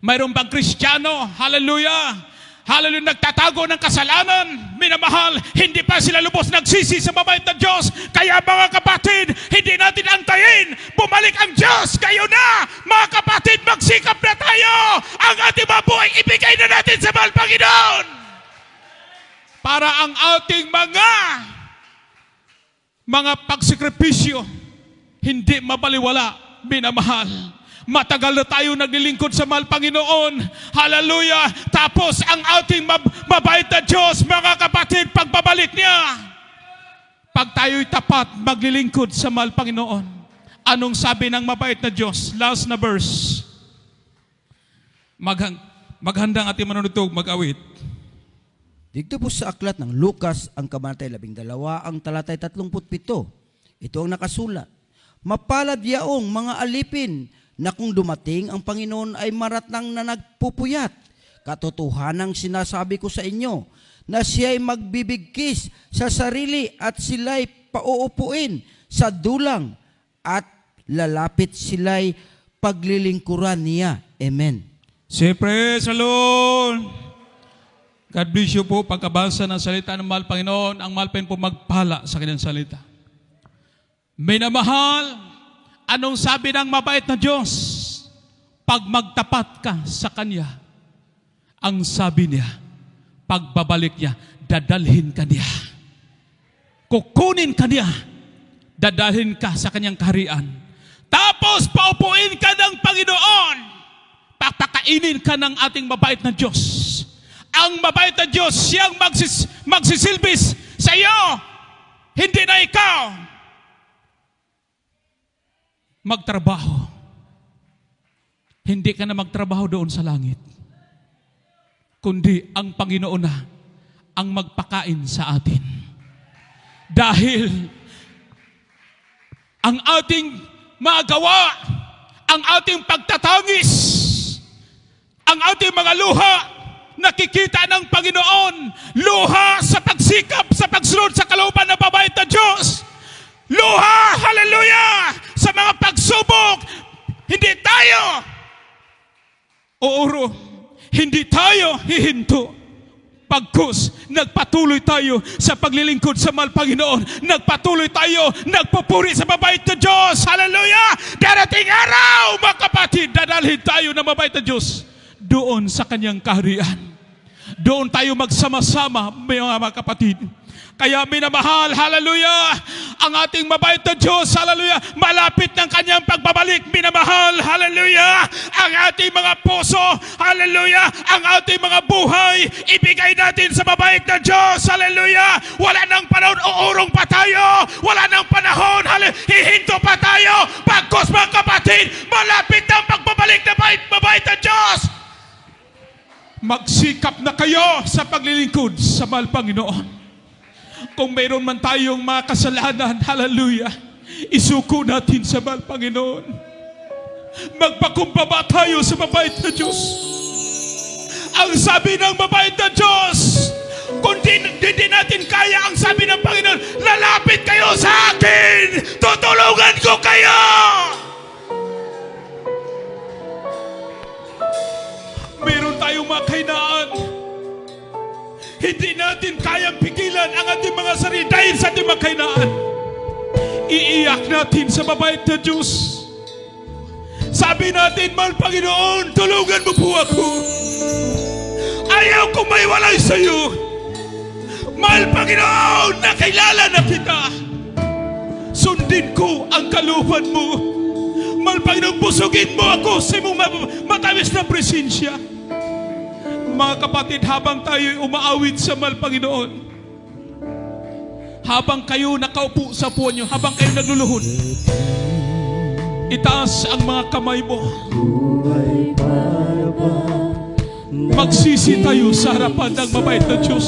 Mayroon bang Kristiyano, hallelujah, hallelujah, nagtatago ng kasalanan? Minamahal, hindi pa sila lubos nagsisi sa mabait na Diyos. Kaya mga kapatid, hindi natin antayin bumalik ang Diyos. Kayo na, mga kapatid, magsikap na tayo. Ang ating mabuhay, ibigay na natin sa mahal Panginoon. Para ang ating mga pagsikripisyo, hindi mabaliwala, minamahal. Matagal na tayo naglilingkod sa mahal Panginoon. Hallelujah. Tapos ang ating mabait na Diyos, mga kapatid, pagbabalik niya. Pag tayo'y tapat, maglilingkod sa mahal Panginoon. Anong sabi ng mabait na Diyos? Last na verse. Maghandang ating manunutog, mag-awit. Dito po sa aklat ng Lucas, ang kabanatay 12, ang talatay 37. Ito ang nakasulat. Mapalad yaong mga alipin na kung dumating ang Panginoon ay maratnang na nagpupuyat. Katotohanang sinasabi ko sa inyo na siya'y magbibigkis sa sarili at sila'y pauupuin sa dulang at lalapit sila'y paglilingkuran niya. Amen. Siyempre, sa Lord. God bless you po pagkabasa ng salita ng mahal Panginoon. Ang mahal Panginoon po magpala sa kanyang salita. Minamahal, anong sabi ng mabait na Diyos? Pag magtapat ka sa Kanya, ang sabi niya, pagbabalik niya, dadalhin ka niya. Kukunin ka niya, dadalhin ka sa Kanyang kaharian. Tapos paupuin ka ng Panginoon. Papakainin ka ng ating mabait na Diyos. Ang mabait na Diyos, siyang magsisilbis sa iyo. Hindi na ikaw magtrabaho. Hindi ka na magtrabaho doon sa langit. Kundi ang Panginoon na ang magpakain sa atin. Dahil ang ating magawa, ang ating pagtatangis, ang ating mga luha, nakikita ng Panginoon. Luha sa pagsikap, sa pagsunod sa kalooban ng mabait na Diyos. Luha, hallelujah, sa mga pagsubok. Hindi tayo uuro, hindi tayo hihinto. Pagkus, nagpatuloy tayo sa paglilingkod sa mahal Panginoon. Nagpatuloy tayo, nagpupuri sa mabait na Diyos. Hallelujah! Darating araw, mga kapatid, dadalhin tayo ng mabait na Diyos doon sa kanyang kaharian. Doon tayo magsama-sama, mga kapatid. Kaya minamahal, hallelujah, ang ating mabait na Diyos, hallelujah, malapit ng kanyang pagbabalik, minamahal, hallelujah, ang ating mga puso, hallelujah, ang ating mga buhay, ibigay natin sa mabait na Diyos, hallelujah. Wala nang panahon, uurong pa tayo, wala nang panahon, hihinto pa tayo, pagkos mga kapatid, malapit ang pagbabalik na mabait na Diyos. Magsikap na kayo sa paglilingkod sa mahal Panginoon. Kung mayroon man tayong mga kasalanan, hallelujah, isuko natin sa mahal Panginoon. Magpakumbaba tayo sa mabait na Diyos. Ang sabi ng mabait na Diyos, kung di natin kaya, ang sabi ng Panginoon, lalapit kayo sa akin, tutulungan ko kayo. Mayroon tayong mga kahinaan. Hindi natin kayang pigilan ang ating mga sarili dahil sa ating mga kahinaan. Iiyak natin sa mabait na Diyos. Sabi natin, mahal Panginoon, tulungan mo po ako. Ayaw kong may walay sa iyo. Mahal Panginoon, nakilala na kita. Sundin ko ang kalooban mo. Mahal Panginoon, busugin mo ako sa imong matamis na presensya. Mga kapatid, habang tayo umaawit sa mahal Panginoon, habang kayo nakaupo sa puwan nyo, habang kayo nagluluhod, itaas ang mga kamay mo. Magsisi tayo sa harapan ng mabait na Diyos.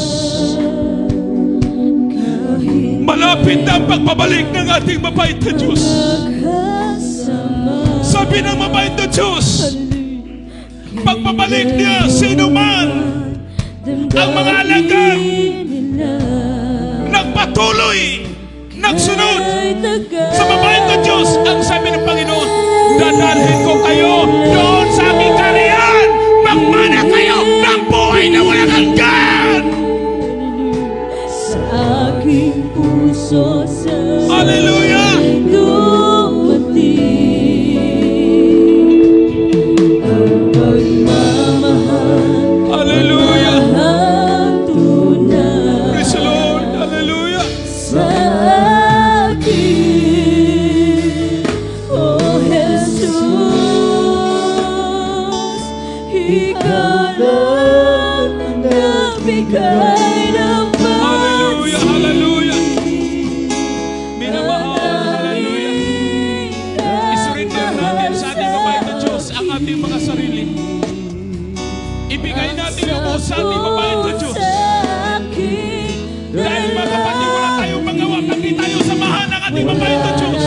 Malapit na ang pagbabalik ng ating mabait na Diyos. Sabi ng mabait na Diyos, pagbabalik niya, sino man ang mga alagang nagpatuloy, nagsunod sa mabait na Diyos, ang sabi ng Panginoon, dadalhin ko kayo doon sa aking kaharian. Magmana kayo ng buhay na walang hanggan. Sa aking puso sa Hallelujah! dumating ang pagmamahal Hallelujah! ang tunay Praise the Lord! Hallelujah! sa akin, O Jesus. Ikaw lang ang nagbigay ng Hallelujah! Hallelujah! Minamahal! Hallelujah! Isurrender natin sa ating mabait na Diyos ang ating mga sarili. Ibigay natin ang buo sa ating mabait na Diyos. Dahil mga kapatid, wala tayong magawa pag di tayo samahan ng ating mabait na Diyos.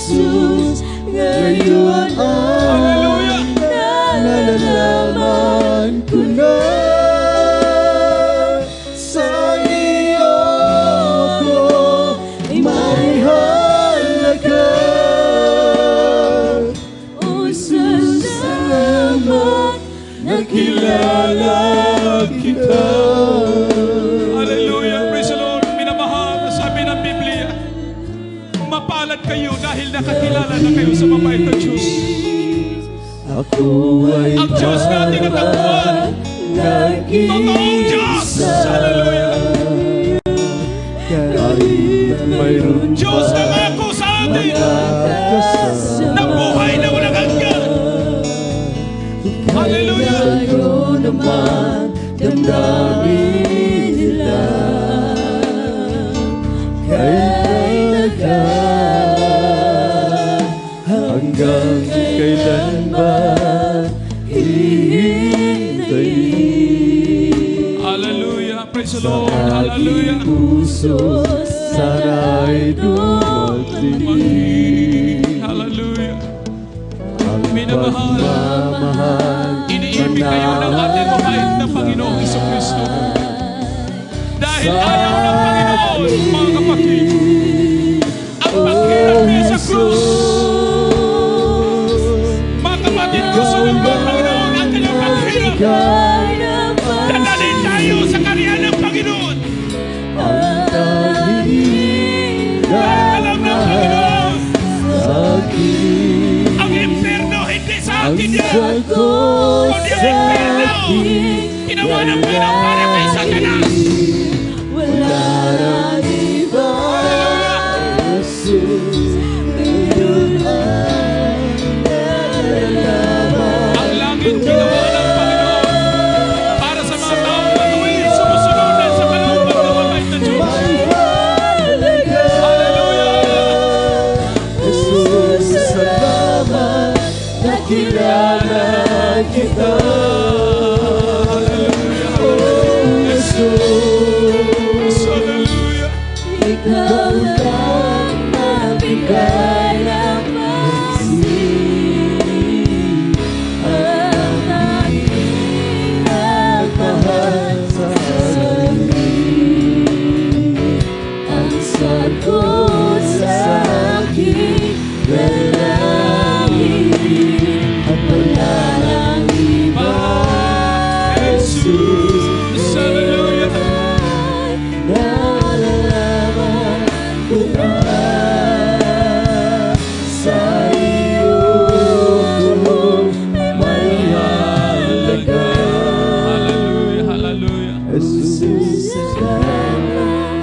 Jesus, ngayon Hallelujah! nalalaman ko na sa iyo ko may halaga. O salamat na kilala kita. Hallelujah! Praise the Lord! Minamahal, sabi ng Biblia, mapalad kayo dahil nakakilala na kayo sa mabait na Diyos. Ako ay Ang Diyos natin at tagpuan. Totoong Diyos! Hallelujah! mayroon Diyos na ngako sa atin na buhay na walang hanggan. Hallelujah! Sa'yo naman damdamin nila kailangan hanggang kailan ba hihintayin. Hallelujah! Praise the Lord! Hallelujah! Puso sana'y dumating. Hallelujah! Ang Minamahal, pagmamahal iniibig kayo ng ating mabait na Panginoong Jesucristo. Dahil ayaw ng Panginoon, mga kapatid, ang paghirap niya sa krus. Mga kapatid, gusto ng Panginoon ang kanyang paghirap. Dadalhin tayo sa kaharian ng Panginoon. Dahil alam ng Panginoon, ang impyerno hindi sa akin yan. Kundi ang impyerno, ginawa ng Panginoon para kay Satanas. Wala nang iba, Jesus, ngayon ang nalalaman. Ang langit ginawa ng Panginoon para sa mga taong matuwid sumusunod sa kalooban ng mabait na Diyos. Hallelujah! Jesus, salamat, nakilala kita. Jesus, Hallelujah! ikaw lang nabigay ng magsin. Ang aking nagmahal sa akin. Ang sagot sa aking dalangin. At wala nang iba, Jesus! Hallelujah! nalalaman ko na sa iyo may halaga. Hallelujah! Hallelujah! Jesus, salamat,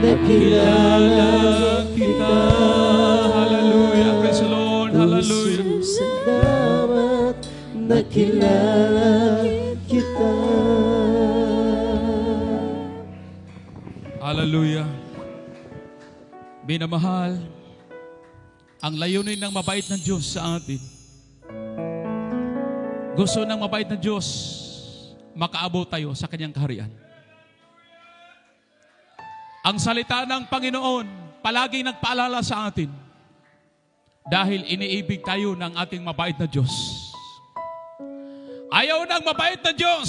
nakilala Kilala kita. Hallelujah! kilala kita. Hallelujah. Minamahal, ang layunin ng mabait ng Diyos sa atin. Gusto ng mabait na Diyos makaabot tayo sa kanyang kaharian. Ang salita ng Panginoon palaging nagpaalala sa atin dahil iniibig tayo ng ating mabait na Diyos. Ayaw ng mabait na Diyos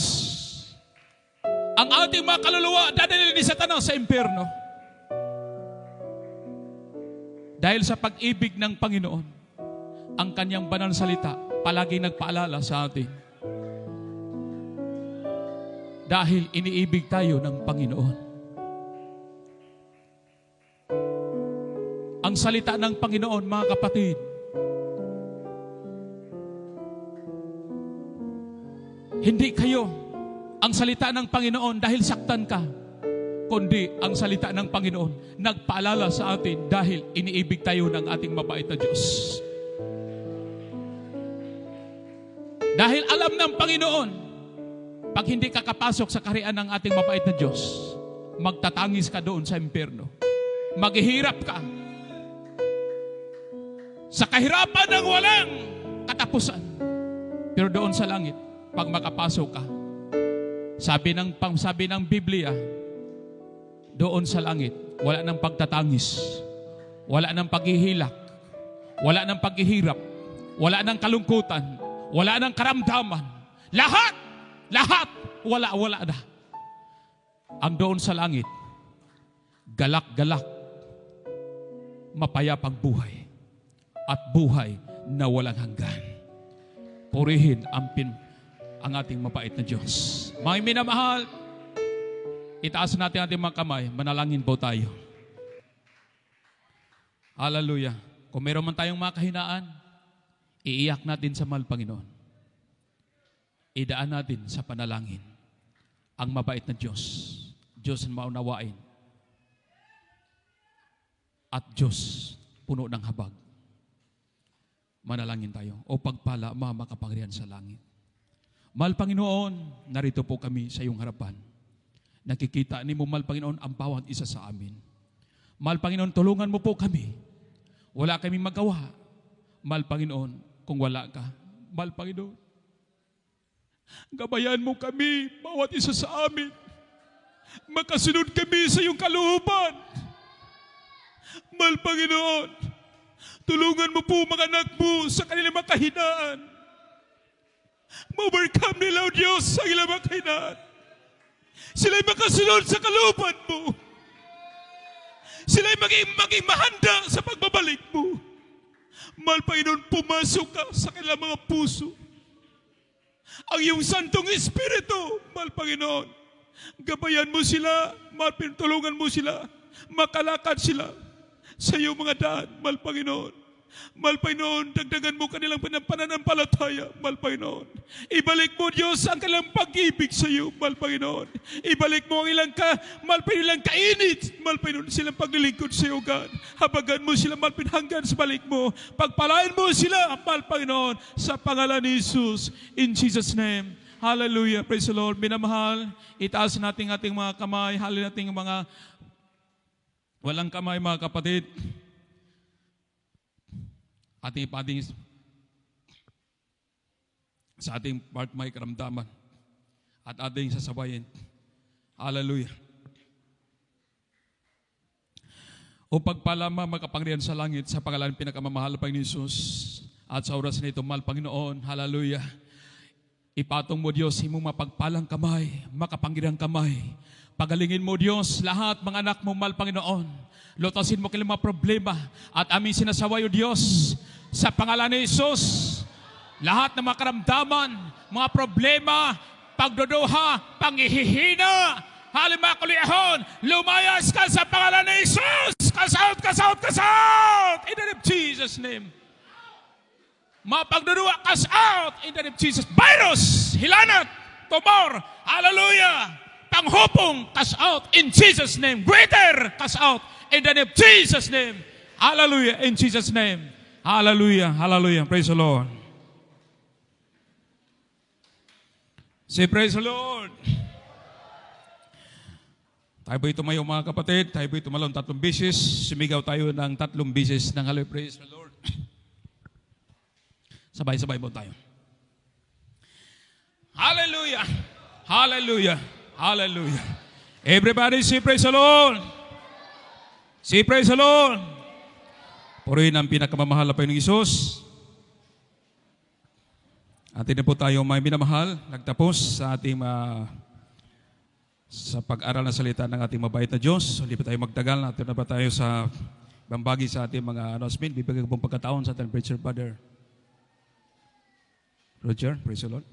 ang ating mga kaluluwa dadalhin ni Satanas sa impyerno. Dahil sa pag-ibig ng Panginoon, ang kanyang banal na salita palaging nagpaalala sa atin. Dahil iniibig tayo ng Panginoon. Ang salita ng Panginoon, mga kapatid, hindi kayo ang salita ng Panginoon dahil saktan ka, kundi ang salita ng Panginoon nagpaalala sa atin dahil iniibig tayo ng ating mabait na Diyos. Dahil alam ng Panginoon, pag hindi ka kapasok sa kaharian ng ating mabait na Diyos, magtatangis ka doon sa impyerno. Maghihirap ka sa kahirapan ng walang katapusan. Pero doon sa langit, pag makapasok ka, sabi ng Biblia, doon sa langit, wala ng pagtatangis, wala ng paghihilak, wala ng paghihirap, wala ng kalungkutan, wala ng karamdaman. Lahat, wala na. Ang doon sa langit, galak-galak, mapayapang buhay, at buhay na walang hanggan. Purihin ang ating mapait na Diyos. Mga minamahal, itaas natin ating mga kamay, manalangin po tayo. Hallelujah. Kung meron man tayong mga kahinaan, iiyak natin sa mahal Panginoon. Idaan natin sa panalangin ang mabait na Diyos. Diyos na maunawain. At Diyos puno ng habag. Manalangin tayo. O pagpala, Ama makapangyarihan sa langit. Mahal Panginoon, narito po kami sa iyong harapan. Nakikita ni mo, mahal Panginoon, ang bawat isa sa amin. Mahal Panginoon, tulungan mo po kami. Wala kaming magawa. Mahal Panginoon, kung wala ka. Mahal Panginoon, gabayan mo kami, bawat isa sa amin. Makasunod kami sa iyong kalooban. Mahal Panginoon, tulungan mo po mga anak mo sa kanilang mga kahinaan. Ma-overcome nila, O Diyos, sa kanilang mga kahinaan. Sila'y makasunod sa kalooban mo. Sila'y maging mahanda sa pagbabalik mo. Mahal Panginoon, pumasok ka sa kanilang mga puso. Ang iyong Santong Espiritu, mahal Panginoon, gabayan mo sila, mahal Panginoon, tulungan mo sila, makalakad sila sa iyong mga daan, mahal Panginoon. Mahal Panginoon, dagdagan mo kanilang pananampalataya, mahal Panginoon. Ibalik mo, Diyos, ang kanilang pag-ibig sa iyo, mahal Panginoon. Ibalik mo ang ilang mahal Panginoon, kainit, mahal Panginoon, silang paglilingkod sa iyo, God. Habagan mo sila, mahal Panginoon, hanggang sa balik mo. Pagpalain mo sila, mahal Panginoon, sa pangalan ni Jesus, in Jesus' name. Hallelujah, praise the Lord. Minamahal, itaas natin ating mga kamay, halin natin mga walang kamay, mga kapatid. Ating sa ating part may karamdaman at ating sasabayin. Hallelujah. O pagpalama makapangyarihan sa langit sa pangalan pinakamamahal pa ni Jesus at sa oras na ito, mahal Panginoon, hallelujah. Ipatong mo, Diyos, imong mapagpalang kamay, makapangyarihang kamay. Pagalingin mo, Diyos, lahat mga anak mo, mahal Panginoon. Lutasin mo kailang mga problema at aming sinasaway, O Diyos, sa pangalan ni Jesus. Lahat ng mga karamdaman, mga problema, pagduduha, panghihina, halima kulihon, lumayas ka sa pangalan ni Jesus. Cast out, cast out, cast out! In the name of Jesus' name. Mga pagduduha, cast out! In the name of Jesus. Virus, hilanat, tumor, hallelujah! Panghupong, cast out in Jesus' name. Greater, cast out in the name of Jesus' name. Hallelujah, in Jesus' name. Hallelujah, hallelujah. Praise the Lord. Say praise the Lord. Tayo po'y tumayo mga kapatid. Tayo po'y tumalon 3 beses. Sumigaw tayo ng 3 beses ng hallelujah. Praise the Lord. Sabay-sabay po tayo. Hallelujah. Hallelujah. Hallelujah. Everybody say praise the Lord. Say praise the Lord. Purihin ang pinakamamahal na Panginoong Isus. Atin na po tayo may minamahal. Nagtapos sa ating sa pag-aral ng salita ng ating mabait na Diyos. Hindi pa tayo magtagal. Atin na ba tayo sa bambagi sa ating mga announcement. Bibigyan ko pong pagkataon sa ating preacher brother Roger. Praise the Lord.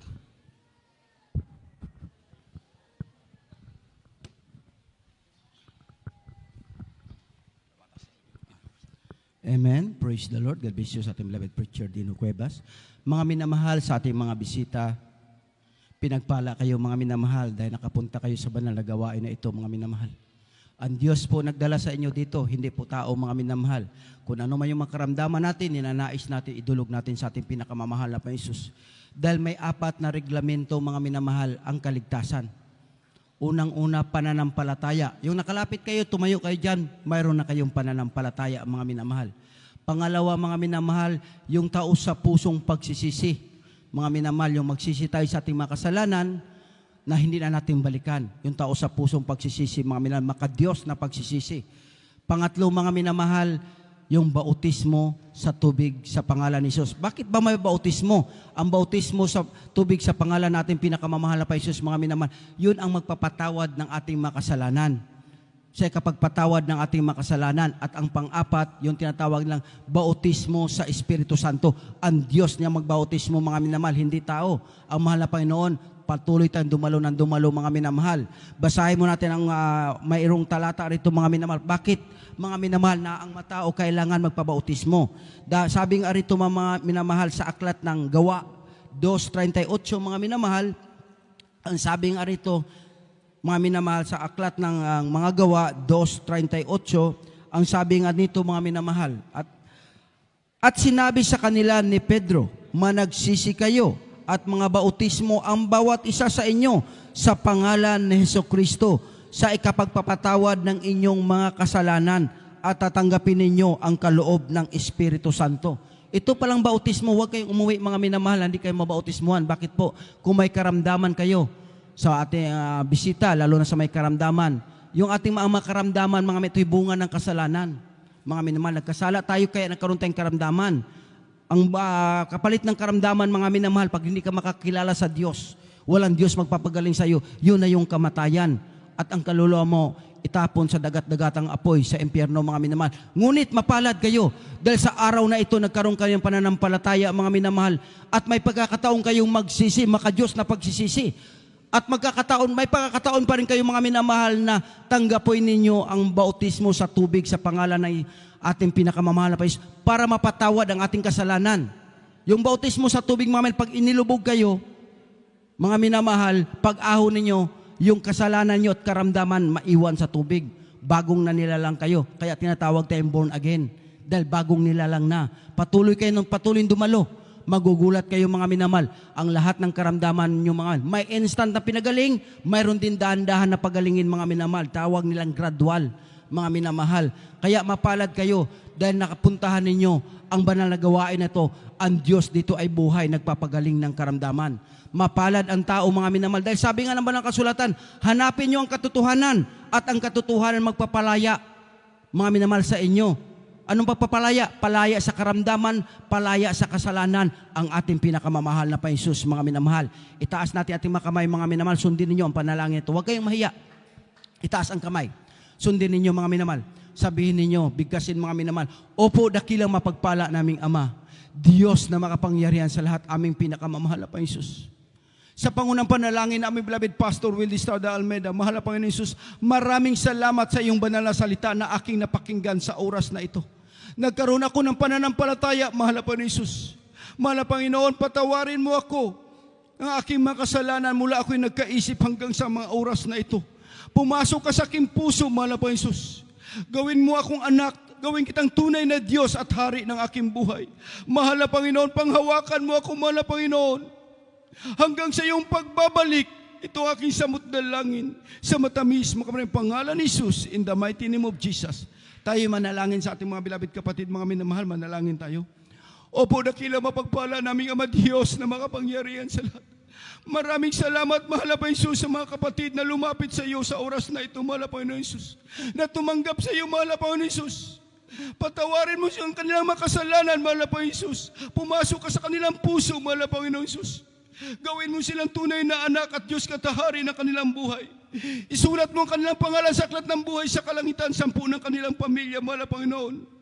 Amen. Praise the Lord. God bless you sa ating beloved preacher Dino Cuevas. Mga minamahal sa ating mga bisita, pinagpala kayo mga minamahal dahil nakapunta kayo sa banal na gawain na ito mga minamahal. Ang Diyos po nagdala sa inyo dito, hindi po tao mga minamahal. Kung ano man yung makaramdaman natin, ninanais natin, idulog natin sa ating pinakamamahal na Panginoon. Dahil may 4 na reglamento mga minamahal ang kaligtasan. Unang-una, pananampalataya. Yung nakalapit kayo, tumayo kayo dyan, mayroon na kayong pananampalataya, mga minamahal. Pangalawa, mga minamahal, yung taos sa pusong pagsisisi. Mga minamahal, yung magsisi tayo sa ating mga kasalanan na hindi na natin balikan. Yung taos sa pusong pagsisisi, mga minamahal, makadiyos na pagsisisi. Pangatlo, mga minamahal, yung bautismo sa tubig sa pangalan ni Jesus. Bakit ba may bautismo? Ang bautismo sa tubig sa pangalan natin pinakamamahal na pa Jesus, mga minamahal, yun ang magpapatawad ng ating mga kasalanan. Sa kapagpatawad ng ating mga kasalanan. At ang pang-4, yung tinatawag lang bautismo sa Espiritu Santo. Ang Diyos niya magbautismo, mga minamahal, hindi tao. Ang mahal na Panginoon, patuloy tayong dumalo ng dumalo, mga minamahal. Basahin mo natin ang mayroong talata rito, mga minamahal. Bakit? Mga minamahal, na ang matao kailangan magpabautismo. Sabi nga rito mga minamahal sa aklat ng Gawa 2:38, mga minamahal, ang sabi nga rito, mga minamahal sa aklat ng mga Gawa 2:38, ang sabi nga nito mga minamahal, at sinabi sa kanila ni Pedro, managsisi kayo at mga bautismo ang bawat isa sa inyo sa pangalan ni Hesukristo sa ikapagpapatawad ng inyong mga kasalanan at tatanggapin ninyo ang kaloob ng Espiritu Santo. Ito palang bautismo, huwag kayong umuwi mga minamahal, hindi kayo mabautismuhan. Bakit po? Kung may karamdaman kayo sa ating bisita, lalo na sa may karamdaman, yung ating mga karamdaman, mga ito'y bunga ng kasalanan. Mga minamahal, nagkasala tayo kaya nagkaroon tayong karamdaman. Ang kapalit ng karamdaman, mga minamahal, pag hindi ka makakilala sa Diyos, walang Diyos magpapagaling sa iyo, yun na yung kamatayan. At ang kaluluwa mo, itapon sa dagat-dagatang apoy sa impyerno, mga minamahal. Ngunit mapalad kayo dahil sa araw na ito nagkaroon kayong pananampalataya, mga minamahal, at may pagkakataon kayong magsisi, makadiyos na pagsisisi. At may pagkakataon pa rin kayo, mga minamahal, na tanggapin ninyo ang bautismo sa tubig sa pangalan ng ating pinakamamahal na Panginoon para mapatawad ang ating kasalanan. Yung bautismo sa tubig, mga minamahal, pag inilubog kayo, mga minamahal, pag-ahon ninyo, yung kasalanan nyo at karamdaman maiwan sa tubig. Bagong na nilalang kayo. Kaya tinatawag tayong born again. Dahil bagong nilalang na. Patuloy kayo ng patuloy dumalo. Magugulat kayo, mga minamahal. Ang lahat ng karamdaman nyo, mga minamahal. May instant na pinagaling, mayroon din dahan-dahan na pagalingin, mga minamahal. Tawag nilang gradual, mga minamahal. Kaya mapalad kayo dahil nakapuntahan ninyo ang banal na gawain na ito. Ang Diyos dito ay buhay, nagpapagaling ng karamdaman. Mapalad ang tao, mga minamahal. Dahil sabi nga naman ng kasulatan, hanapin nyo ang katotohanan at ang katotohanan magpapalaya, mga minamahal, sa inyo. Anong pagpapalaya? Palaya sa karamdaman, palaya sa kasalanan, ang ating pinakamamahal na Panginoon, mga minamahal. Itaas natin ating mga kamay, mga minamahal. Sundin ninyo ang panalangin ito. Huwag kayong mahiya. Itaas ang kamay. Sundin ninyo, mga minamahal. Sabihin ninyo, bigkasin, mga minamahal. Opo, dakilang mapagpala naming Ama, Diyos na makapangyarihan sa lahat, aming pinakamamahal na Panginoon. Sa pangunang panalangin, aming beloved Pastor Willie Estrada Almeida, mahal na Panginoon Jesus, maraming salamat sa iyong banal na salita na aking napakinggan sa oras na ito. Nagkaroon ako ng pananampalataya, mahal na Panginoon Jesus. Mahal na Panginoon, patawarin mo ako ang aking mga kasalanan mula ako'y nagkaisip hanggang sa mga oras na ito. Pumasok ka sa aking puso, mahal na Panginoon Jesus. Gawin mo akong anak, gawin kitang tunay na Diyos at hari ng aking buhay. Mahal na Panginoon, panghawakan mo ako, mahal na Panginoon. hanggang sa iyong pagbabalik. Ito aking samot dalangin sa matamis makamarang pangalan ni Jesus, in the mighty name of Jesus. Tayo manalangin sa ating mga beloved kapatid, mga minamahal, manalangin tayo. Opo, dakila mapagpala naming Ama Diyos na makapangyarihan sa lahat. Maraming salamat, mahal na Panginoon, sa mga kapatid na lumapit sa iyo sa oras na ito, mahal na Panginoon Jesus, na tumanggap sa iyo, mahal na Panginoon Jesus. Patawarin mo ang kanilang makasalanan, mahal na Panginoon Jesus. Pumasok ka sa kanilang puso, mahal na Panginoon Jesus. Gawin mo silang tunay na anak at Diyos katahari ng kanilang buhay. Isulat mo ang kanilang pangalan sa aklat ng buhay sa kalangitan, 10 ng kanilang pamilya, mahal na Panginoon.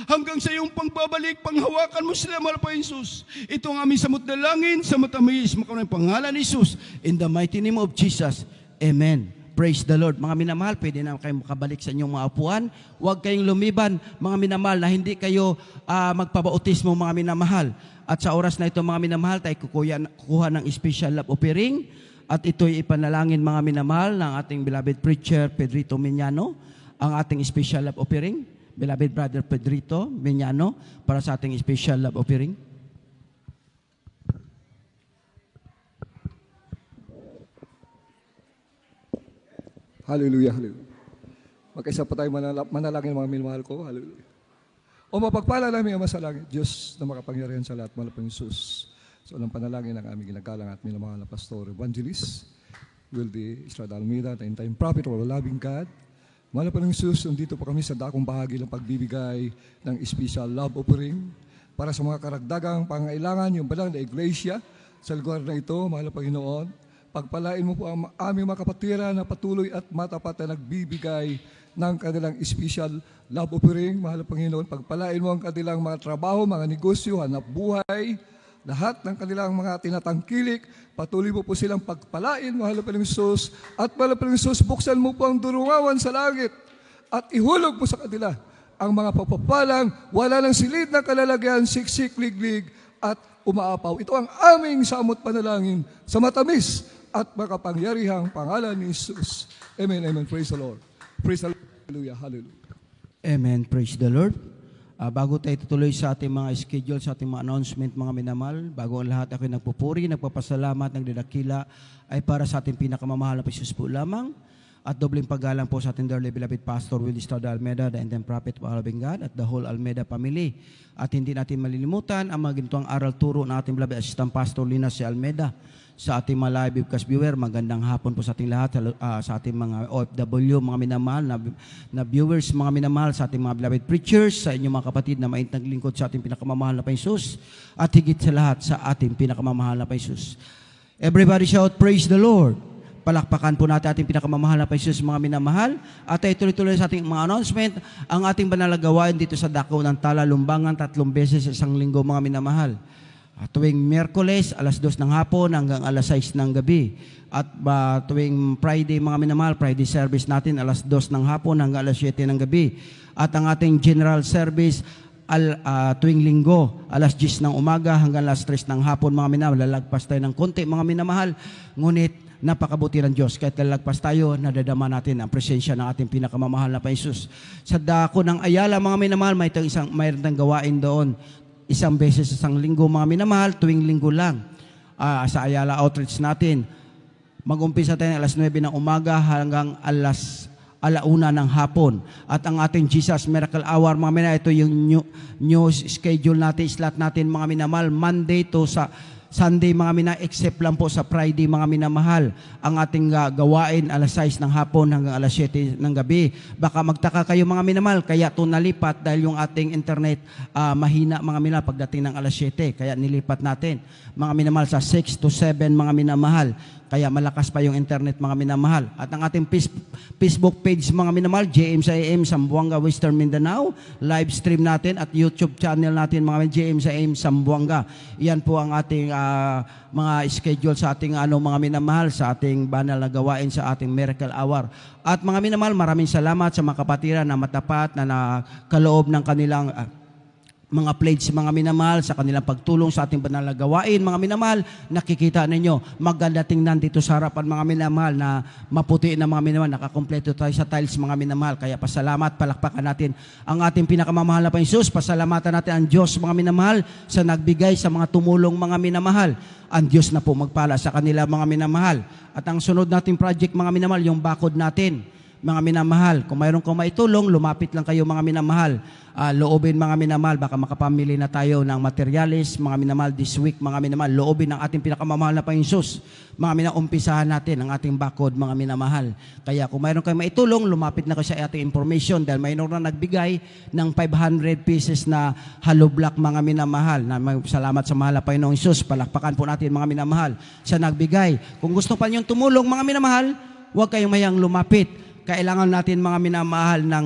Hanggang sa iyong pagbabalik, panghawakan mo sila, mahal na Jesus. Ito ang aming samot dalangin sa matamis makamarang pangalan ni Jesus, in the mighty name of Jesus. Amen. Praise the Lord. Mga minamahal, pwede na kayo makabalik sa inyong mga upuan. Huwag kayong lumiban, mga minamahal, na hindi kayo magpabautismo, mga minamahal. At sa oras na ito, mga minamahal, tayo kukuha ng special love offering. At ito'y ipanalangin, mga minamahal, ng ating beloved preacher, Pedrito Miñano, ang ating special love offering. Beloved Brother Pedrito Miñano, para sa ating special love offering. Hallelujah, hallelujah. Magkaisa pa tayo manalangin, mga minamahal ko. Hallelujah. O mapagpala namin ang masalangit, Diyos na makapangyarihan sa lahat, mahal na Jesus. So, ang panalangin ng aming ginagalang at minamahal na Pastor Evangelist, Wildy Estrada Almeida, the end-time prophet or loving God. Mahal na Jesus, nandito po kami sa dakong bahagi ng pagbibigay ng special love offering para sa mga karagdagang pangailangan, yung balang na iglesia sa lugar na ito, mahal na Panginoon. Pagpalain mo po ang aming mga kapatiran na patuloy at matapat na nagbibigay ng kanilang special love offering, mahal na Panginoon. Pagpalain mo ang kanilang mga trabaho, mga negosyo, hanap buhay, lahat ng kanilang mga tinatangkilik, patuloy mo po silang pagpalain, mahal na Panginoon Jesus. At mahal na Panginoon Jesus, buksan mo po ang durungawan sa langit at ihulog mo sa kanila ang mga papapalang wala ng silid na kalalagyan, siksik, liglig at umaapaw. Ito ang aming samot panalangin sa matamis at makapangyarihang pangalan ni Jesus. Amen, amen. Praise the Lord. Praise the Lord. Hallelujah, hallelujah. Amen. Praise the Lord. Bago tayo tutuloy sa ating mga schedule, sa ating mga announcement, mga minamahal, bago ang lahat ako'y nagpupuri, nagpapasalamat, nagdadakila, ay para sa ating pinakamamahal na Jesus po lamang. At dobleng paggalang po sa ating dearly beloved Pastor Wildy Estrada Almeida, the end-time prophet of our loving God, at the whole Almeida family. At hindi natin malilimutan ang mga ginitong aral turo ng ating beloved Assistant Pastor Lina C. Almeida. Sa ating mga live webcast viewer, magandang hapon po sa ating lahat, sa ating mga OFW, mga minamahal na viewers, mga minamahal, sa ating mga beloved preachers, sa inyong mga kapatid na mainit naglingkod sa ating pinakamamahal na Panginoon, at higit sa lahat sa ating pinakamamahal na Panginoon. Everybody shout, praise the Lord. Palakpakan po natin ating pinakamamahal na Panginoon, mga minamahal. At ay tuloy-tuloy sa ating mga announcement, ang ating banal na gawain dito sa Dako ng Tala, Lumbangan, 3 beses sa isang linggo, mga minamahal. Tuwing Miyerkules, alas 2 ng hapon hanggang alas 6 ng gabi. At tuwing Friday, mga minamahal, Friday service natin, alas 2 ng hapon hanggang alas 7 ng gabi. At ang ating general service, tuwing linggo, alas 10 ng umaga hanggang alas 3 ng hapon, mga minamahal. Lalagpas tayo ng konti, mga minamahal. Ngunit, napakabuti ng Diyos. Kahit lalagpas tayo, nadadama natin ang presensya ng ating pinakamamahal na Panginoon. Sa Dako ng Ayala, mga minamahal, mayroon tayong gawain doon. Isang beses sa isang linggo, mga minamahal, tuwing linggo lang. Sa Ayala Outreach natin, mag-umpisa tayo alas 9 ng umaga hanggang alauna ng hapon. At ang ating Jesus Miracle Hour, mga minamahal, ito yung new schedule natin, slot natin, mga minamahal, Monday to sa Sunday, mga minamahal, except lang po sa Friday, mga minamahal, ang ating gawain alas 6 ng hapon hanggang alas 7 ng gabi. Baka magtaka kayo, mga minamahal, kaya ito nalipat dahil yung ating internet mahina, mga minamahal, pagdating ng alas 7. Kaya nilipat natin, mga minamahal, sa 6 to 7, mga minamahal. Kaya malakas pa yung internet, mga minamahal. At ang ating Facebook page, mga minamahal, James AM Zamboanga, Western Mindanao, live stream natin at YouTube channel natin, mga James AM Zamboanga. Iyan po ang ating mga schedule sa ating mga minamahal, sa ating banal na gawain sa ating Miracle Hour. At mga minamahal, maraming salamat sa mga kapatiran na matapat na nakaloob ng kanilang mga pledge mga minamahal sa kanilang pagtulong sa ating banal na gawain. Mga minamahal, nakikita ninyo, maganda tingnan dito sa harapan mga minamahal na maputi na mga minamahal, nakakompleto tayo sa tiles mga minamahal. Kaya pasalamat, palakpakan natin ang ating pinakamamahal na Panginoon. Pasalamatan natin ang Diyos mga minamahal sa nagbigay sa mga tumulong mga minamahal. Ang Diyos na po magpala sa kanila mga minamahal. At ang sunod nating project mga minamahal, yung bakod natin. Mga minamahal, kung mayroon kong maitulong, lumapit lang kayo mga minamahal. Loobin mga minamahal, baka makapamili na tayo ng materialis, mga minamahal, this week mga minamahal, loobin ang ating pinakamamahal na Panginoon Hesus. Mga minamahal, umpisahan natin ang ating bakod mga minamahal. Kaya kung mayroon kayong maitulong, lumapit na kayo sa ating information dahil mayroon na nagbigay ng 500 pieces na hollow block mga minamahal. Na salamat sa mahal na Panginoong Hesus. Palakpakan po natin mga minamahal sa nagbigay. Kung gusto pa niyong tumulong mga minamahal, huwag kayong mayang lumapit. Kailangan natin mga minamahal ng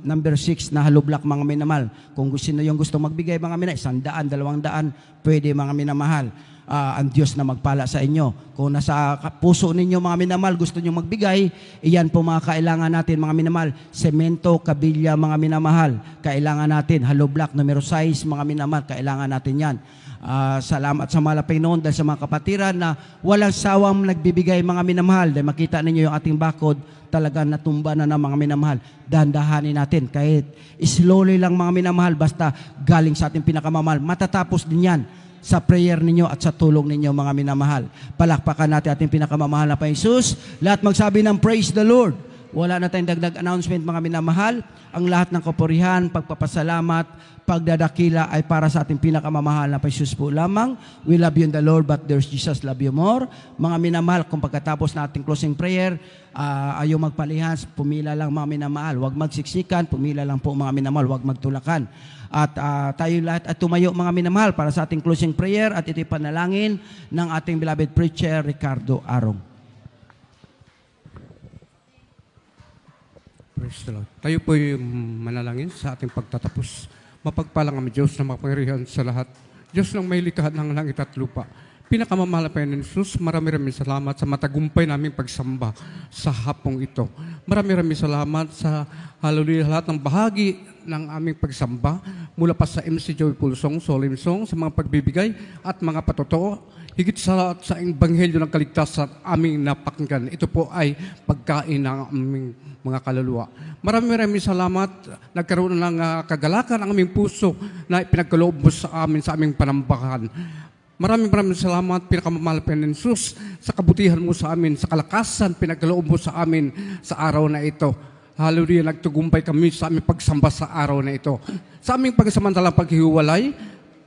number 6 na hollow block mga minamahal. Kung sino yung gusto magbigay mga minamahal, 100, 200, pwede mga minamahal. Ang Diyos na magpala sa inyo. Kung nasa puso ninyo mga minamahal, gusto nyo magbigay, iyan po mga kailangan natin mga minamahal. Semento, kabilya mga minamahal. Kailangan natin. Hollow block, numero 6 mga minamahal. Kailangan natin yan. Salamat sa mahal na Panginoon dahil sa mga kapatiran na walang sawang nagbibigay mga minamahal. Dahil makita ninyo yung ating bakod, talaga natumba na ng mga minamahal. Dahan-dahanin natin. Kahit slowly lang mga minamahal, basta galing sa ating pinakamamahal. Matatapos din yan sa prayer ninyo at sa tulong ninyo mga minamahal. Palakpakan natin ating pinakamamahal na Panginoon Hesus. Lahat magsabi ng praise the Lord. Wala na tayong dagdag announcement mga minamahal. Ang lahat ng kapurihan, pagpapasalamat, pagdadakila ay para sa ating pinakamamahal na Panginoon Hesus po lamang. We love you in the Lord, but there's Jesus love you more. Mga minamahal, kung pagkatapos na ating closing prayer, ayaw magpalihas, pumila lang mga minamahal. Huwag magsiksikan, pumila lang po mga minamahal, huwag magtulakan. At tayo lahat at tumayo mga minamahal para sa ating closing prayer at ito'y panalangin ng ating beloved preacher, Ricardo Arong. Praise the Lord. Tayo po'y manalangin sa ating pagtatapos. Mapagpalang ang Diyos na makapangyarihan sa lahat. Diyos ng may likha ng langit at lupa. Pinakamamahal na Panginoon Jesus, marami-rami salamat sa matagumpay naming pagsamba sa hapong ito. Marami-rami salamat sa hallelujah lahat ng bahagi ng aming pagsamba mula pa sa MC Joy Pulsong, Solemn Song, sa mga pagbibigay at mga patotoo. Higit sa Ebanghelyo ng kaligtasan aming napakinggan. Ito po ay pagkain ng aming mga kaluluwa. Maraming salamat. Nagkaroon ng kagalakan ang aming puso na pinagkaloob mo sa amin sa aming panambahan. Maraming salamat, pinakamamahal Panginoon Jesus, sa kabutihan mo sa amin, sa kalakasan, pinagkaloob mo sa amin sa araw na ito. Hallelujah, nagtugumpay kami sa aming pagsamba sa araw na ito. Sa aming pagsamantalang paghiwalay,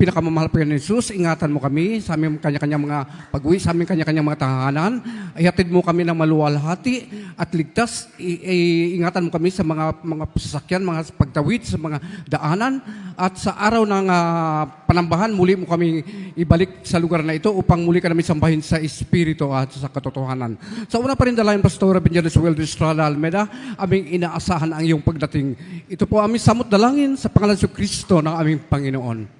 pinakamamahal Panginoon Jesus, ingatan mo kami sa aming kanya-kanyang mga pag-uwi, sa aming kanya-kanyang mga tahanan. Ihatid mo kami ng maluwalhati at ligtas. Ingatan mo kami sa mga sasakyan, mga pagtawid, sa mga daanan. At sa araw ng panambahan, muli mo kami ibalik sa lugar na ito upang muli ka namin sambahin sa Espiritu at sa katotohanan. Sa una pa rin dalayan, Pastor Benjamin Weldo Estrada Almeida, aming inaasahan ang iyong pagdating. Ito po aming samot dalangin sa pangalan sa Kristo ng aming Panginoon.